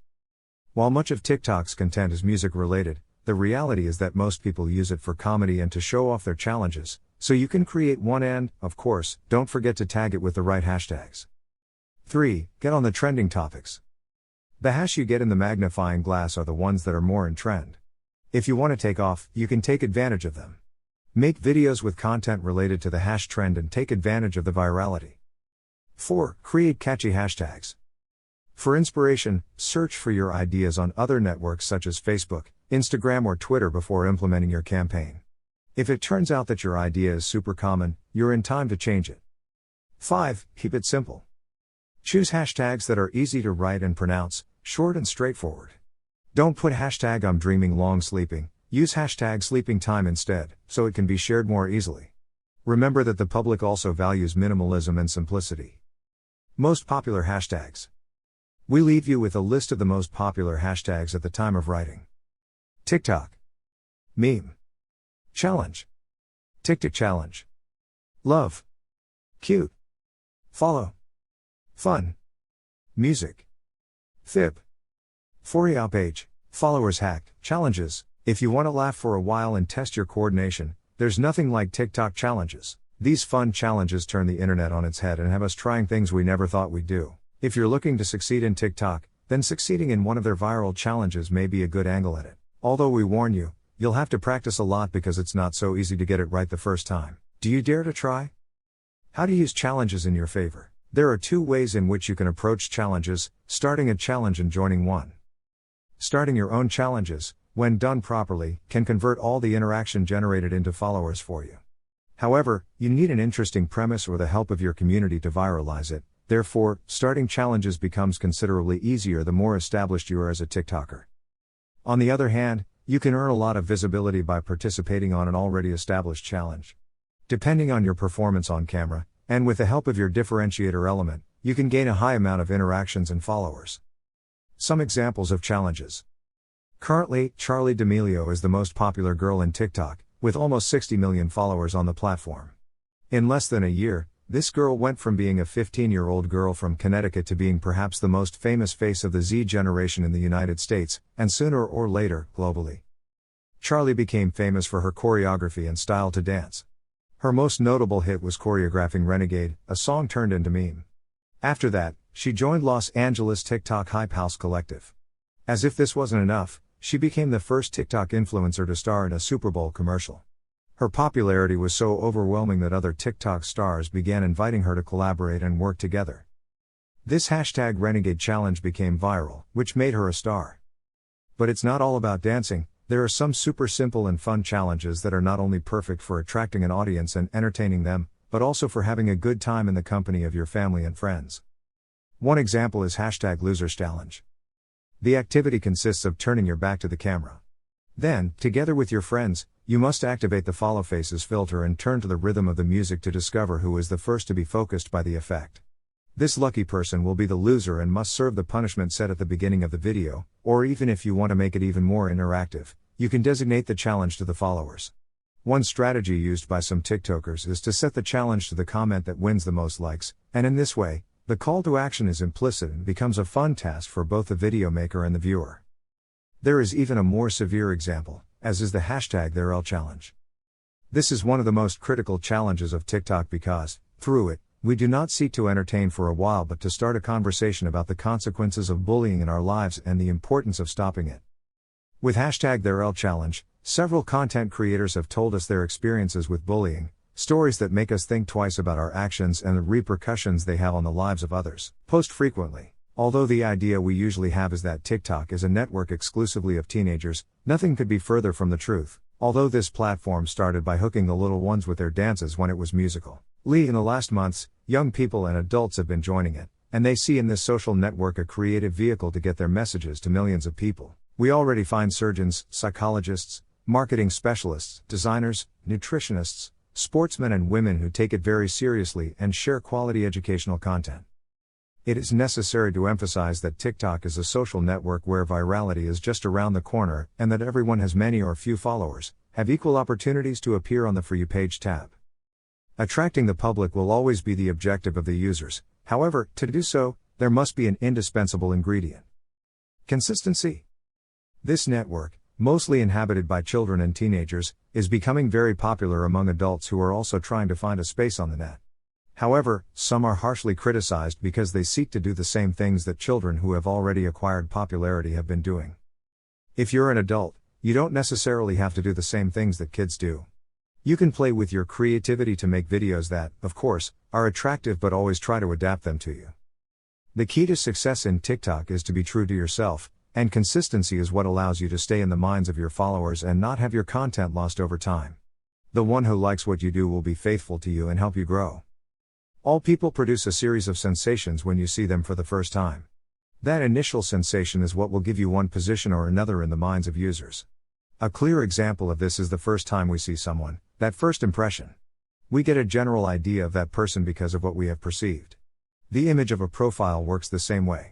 Speaker 1: While much of TikTok's content is music related, the reality is that most people use it for comedy and to show off their challenges, so you can create one and, of course, don't forget to tag it with the right hashtags. 3. Get on the trending topics. The hash you get in the magnifying glass are the ones that are more in trend. If you want to take off, you can take advantage of them. Make videos with content related to the hash trend and take advantage of the virality. 4. Create catchy hashtags. For inspiration, search for your ideas on other networks such as Facebook, Instagram or Twitter before implementing your campaign. If it turns out that your idea is super common, you're in time to change it. 5. Keep it simple. Choose hashtags that are easy to write and pronounce, short and straightforward. Don't put hashtag I'm dreaming long sleeping, use hashtag sleeping time instead, so it can be shared more easily. Remember that the public also values minimalism and simplicity. Most popular hashtags. We leave you with a list of the most popular hashtags at the time of writing. TikTok. Meme. Challenge. TikTok challenge. Love. Cute. Follow. Fun. Music. Fib. For you page. Followers hack. Challenges. If you want to laugh for a while and test your coordination, there's nothing like TikTok challenges. These fun challenges turn the internet on its head and have us trying things we never thought we'd do. If you're looking to succeed in TikTok, then succeeding in one of their viral challenges may be a good angle at it. Although we warn you, you'll have to practice a lot because it's not so easy to get it right the first time. Do you dare to try? How to use challenges in your favor. There are 2 ways in which you can approach challenges: starting a challenge and joining one. Starting your own challenges, when done properly, can convert all the interaction generated into followers for you. However, you need an interesting premise or the help of your community to viralize it. Therefore, starting challenges becomes considerably easier the more established you are as a TikToker. On the other hand, you can earn a lot of visibility by participating on an already established challenge. Depending on your performance on camera, and with the help of your differentiator element, you can gain a high amount of interactions and followers. Some examples of challenges. Currently, Charli D'Amelio is the most popular girl in TikTok, with almost 60 million followers on the platform. In less than a year, this girl went from being a 15-year-old girl from Connecticut to being perhaps the most famous face of the Z generation in the United States, and sooner or later, globally. Charli became famous for her choreography and style to dance. Her most notable hit was choreographing Renegade, a song turned into meme. After that, she joined Los Angeles TikTok Hype House Collective. As if this wasn't enough, she became the first TikTok influencer to star in a Super Bowl commercial. Her popularity was so overwhelming that other TikTok stars began inviting her to collaborate and work together. This hashtag Renegade challenge became viral, which made her a star. But it's not all about dancing. There are some super simple and fun challenges that are not only perfect for attracting an audience and entertaining them, but also for having a good time in the company of your family and friends. One example is #LosersChallenge. The activity consists of turning your back to the camera. Then, together with your friends, you must activate the follow faces filter and turn to the rhythm of the music to discover who is the first to be focused by the effect. This lucky person will be the loser and must serve the punishment set at the beginning of the video, or even if you want to make it even more interactive, you can designate the challenge to the followers. One strategy used by some TikTokers is to set the challenge to the comment that wins the most likes, and in this way, the call to action is implicit and becomes a fun task for both the video maker and the viewer. There is even a more severe example, as is the #ThereLChallenge. This is one of the most critical challenges of TikTok because, through it, we do not seek to entertain for a while but to start a conversation about the consequences of bullying in our lives and the importance of stopping it. With #ThereLChallenge, several content creators have told us their experiences with bullying, stories that make us think twice about our actions and the repercussions they have on the lives of others. Post frequently. Although the idea we usually have is that TikTok is a network exclusively of teenagers, nothing could be further from the truth. Although this platform started by hooking the little ones with their dances when it was musical. In the last months, young people and adults have been joining it, and they see in this social network a creative vehicle to get their messages to millions of people. We already find surgeons, psychologists, marketing specialists, designers, nutritionists, sportsmen and women who take it very seriously and share quality educational content. It is necessary to emphasize that TikTok is a social network where virality is just around the corner and that everyone has many or few followers, have equal opportunities to appear on the For You page tab. Attracting the public will always be the objective of the users, however, to do so, there must be an indispensable ingredient: consistency. This network, mostly inhabited by children and teenagers, is becoming very popular among adults who are also trying to find a space on the net. However, some are harshly criticized because they seek to do the same things that children who have already acquired popularity have been doing. If you're an adult, you don't necessarily have to do the same things that kids do. You can play with your creativity to make videos that, of course, are attractive but always try to adapt them to you. The key to success in TikTok is to be true to yourself, and consistency is what allows you to stay in the minds of your followers and not have your content lost over time. The one who likes what you do will be faithful to you and help you grow. All people produce a series of sensations when you see them for the first time. That initial sensation is what will give you one position or another in the minds of users. A clear example of this is the first time we see someone, that first impression. We get a general idea of that person because of what we have perceived. The image of a profile works the same way.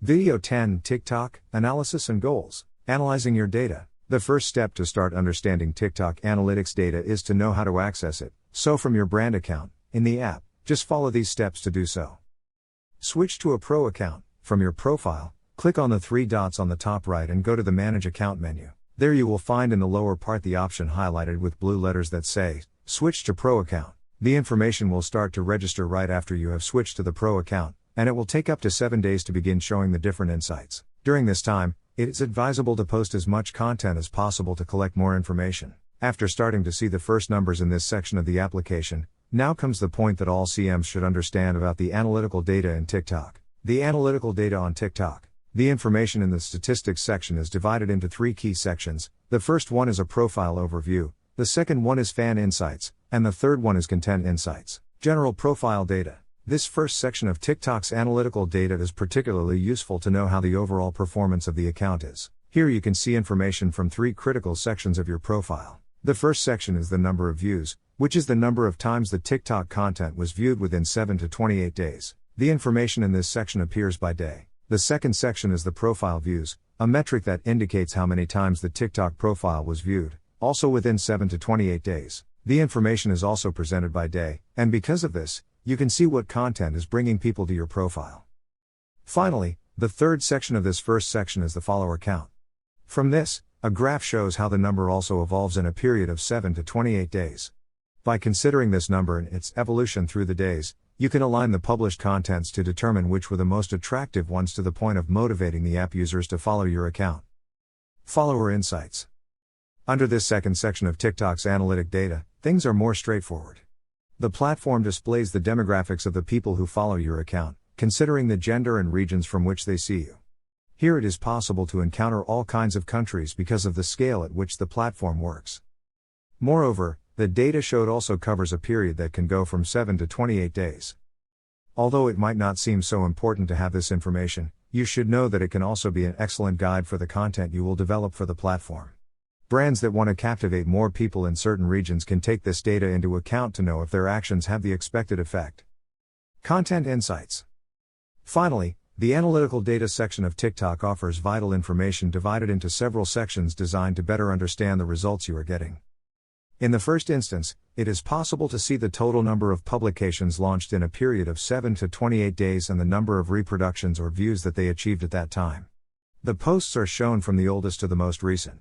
Speaker 1: Video 10 TikTok Analysis and Goals. Analyzing your data. The first step to start understanding TikTok analytics data is to know how to access it, so from your brand account, in the app, just follow these steps to do so. Switch to a pro account. From your profile, click on the three dots on the top right and go to the Manage Account menu. There you will find in the lower part the option highlighted with blue letters that say, Switch to Pro Account. The information will start to register right after you have switched to the Pro account, and it will take up to 7 days to begin showing the different insights. During this time, it is advisable to post as much content as possible to collect more information. After starting to see the first numbers in this section of the application, now comes the point that all CMs should understand about the analytical data in TikTok. The analytical data on TikTok. The information in the statistics section is divided into 3 key sections. The first one is a profile overview, the second one is fan insights, and the third one is content insights. General profile data. This first section of TikTok's analytical data is particularly useful to know how the overall performance of the account is. Here you can see information from 3 critical sections of your profile. The first section is the number of views, which is the number of times the TikTok content was viewed within 7 to 28 days. The information in this section appears by day. The second section is the profile views, a metric that indicates how many times the TikTok profile was viewed, also within 7 to 28 days. The information is also presented by day, and because of this, you can see what content is bringing people to your profile. Finally, the third section of this first section is the follower count. From this, a graph shows how the number also evolves in a period of 7 to 28 days. By considering this number and its evolution through the days, you can align the published contents to determine which were the most attractive ones to the point of motivating the app users to follow your account. Follower insights. Under this second section of TikTok's analytic data, things are more straightforward. The platform displays the demographics of the people who follow your account, considering the gender and regions from which they see you. Here it is possible to encounter all kinds of countries because of the scale at which the platform works. Moreover, the data showed also covers a period that can go from 7 to 28 days. Although it might not seem so important to have this information, you should know that it can also be an excellent guide for the content you will develop for the platform. Brands that want to captivate more people in certain regions can take this data into account to know if their actions have the expected effect. Content insights. Finally, the analytical data section of TikTok offers vital information divided into several sections designed to better understand the results you are getting. In the first instance, it is possible to see the total number of publications launched in a period of 7 to 28 days and the number of reproductions or views that they achieved at that time. The posts are shown from the oldest to the most recent.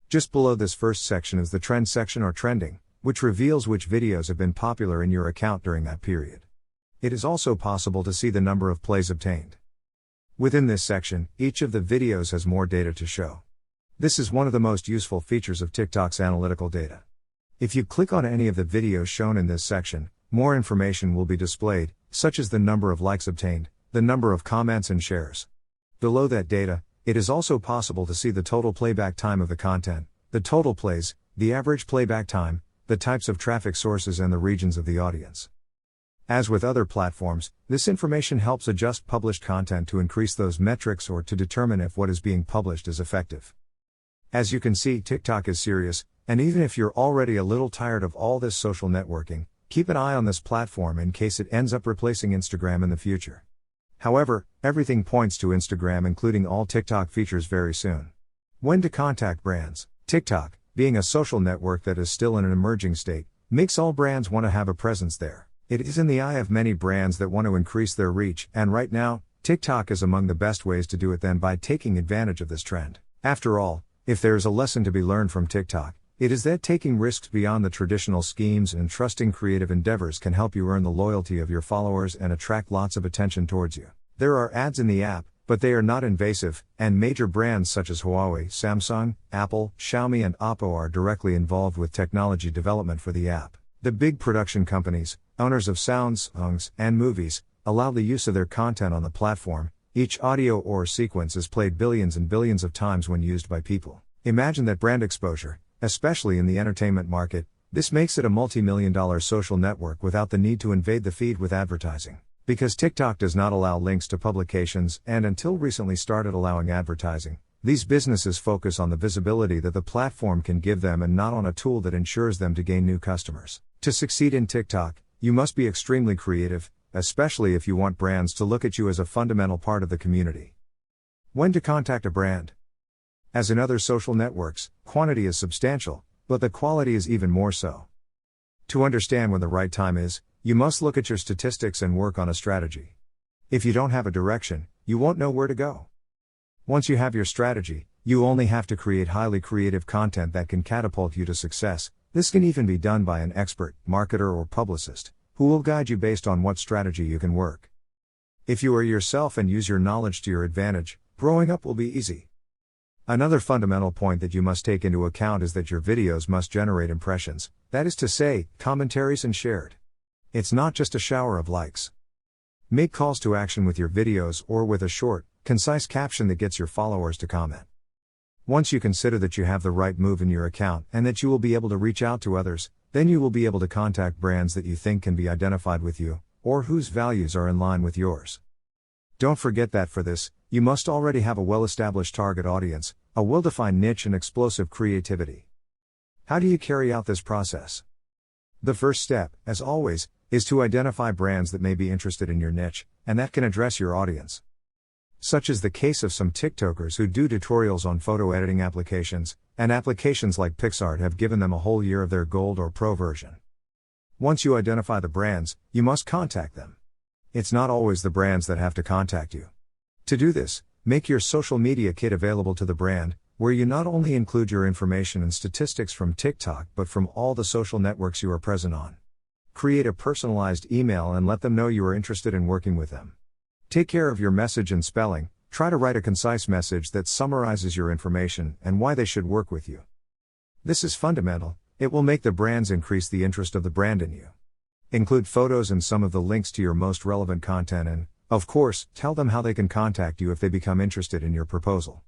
Speaker 1: Just below this first section is the trend section or trending, which reveals which videos have been popular in your account during that period. It is also possible to see the number of plays obtained. Within this section, each of the videos has more data to show. This is one of the most useful features of TikTok's analytical data. If you click on any of the videos shown in this section, more information will be displayed, such as the number of likes obtained, the number of comments and shares. Below that data, it is also possible to see the total playback time of the content, the total plays, the average playback time, the types of traffic sources and the regions of the audience. As with other platforms, this information helps adjust published content to increase those metrics or to determine if what is being published is effective. As you can see, TikTok is serious, and even if you're already a little tired of all this social networking, keep an eye on this platform in case it ends up replacing Instagram in the future. However, everything points to Instagram including all TikTok features very soon. When to contact brands. TikTok, being a social network that is still in an emerging state, makes all brands want to have a presence there. It is in the eye of many brands that want to increase their reach, and right now, TikTok is among the best ways to do it than by taking advantage of this trend. After all, if there is a lesson to be learned from TikTok, it is that taking risks beyond the traditional schemes and trusting creative endeavors can help you earn the loyalty of your followers and attract lots of attention towards you. There are ads in the app, but they are not invasive, and major brands such as Huawei, Samsung, Apple, Xiaomi and Oppo are directly involved with technology development for the app. The big production companies, owners of sounds, songs, and movies, allow the use of their content on the platform. Each audio or sequence is played billions and billions of times when used by people. Imagine that brand exposure, especially in the entertainment market. This makes it a multi-million-dollar social network without the need to invade the feed with advertising. Because TikTok does not allow links to publications and until recently started allowing advertising, these businesses focus on the visibility that the platform can give them and not on a tool that ensures them to gain new customers. To succeed in TikTok, you must be extremely creative, especially if you want brands to look at you as a fundamental part of the community. When to contact a brand. As in other social networks, quantity is substantial, but the quality is even more so. To understand when the right time is, you must look at your statistics and work on a strategy. If you don't have a direction, you won't know where to go. Once you have your strategy, you only have to create highly creative content that can catapult you to success. This can even be done by an expert, marketer or publicist, who will guide you based on what strategy you can work. If you are yourself and use your knowledge to your advantage, growing up will be easy. Another fundamental point that you must take into account is that your videos must generate impressions, that is to say, commentaries and shared. It's not just a shower of likes. Make calls to action with your videos or with a short, concise caption that gets your followers to comment. Once you consider that you have the right move in your account and that you will be able to reach out to others, then you will be able to contact brands that you think can be identified with you, or whose values are in line with yours. Don't forget that for this, you must already have a well-established target audience, a well-defined niche, and explosive creativity. How do you carry out this process? The first step, as always, is to identify brands that may be interested in your niche, and that can address your audience. Such is the case of some TikTokers who do tutorials on photo editing applications, and applications like PixArt have given them a whole year of their Gold or Pro version. Once you identify the brands, you must contact them. It's not always the brands that have to contact you. To do this, make your social media kit available to the brand, where you not only include your information and statistics from TikTok but from all the social networks you are present on. Create a personalized email and let them know you are interested in working with them. Take care of your message and spelling. Try to write a concise message that summarizes your information and why they should work with you. This is fundamental. It will make the brands increase the interest of the brand in you. Include photos and some of the links to your most relevant content and, of course, tell them how they can contact you if they become interested in your proposal.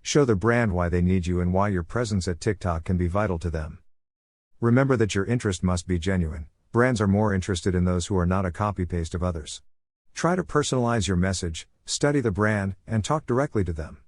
Speaker 1: Show the brand why they need you and why your presence at TikTok can be vital to them. Remember that your interest must be genuine. Brands are more interested in those who are not a copy-paste of others. Try to personalize your message, study the brand, and talk directly to them.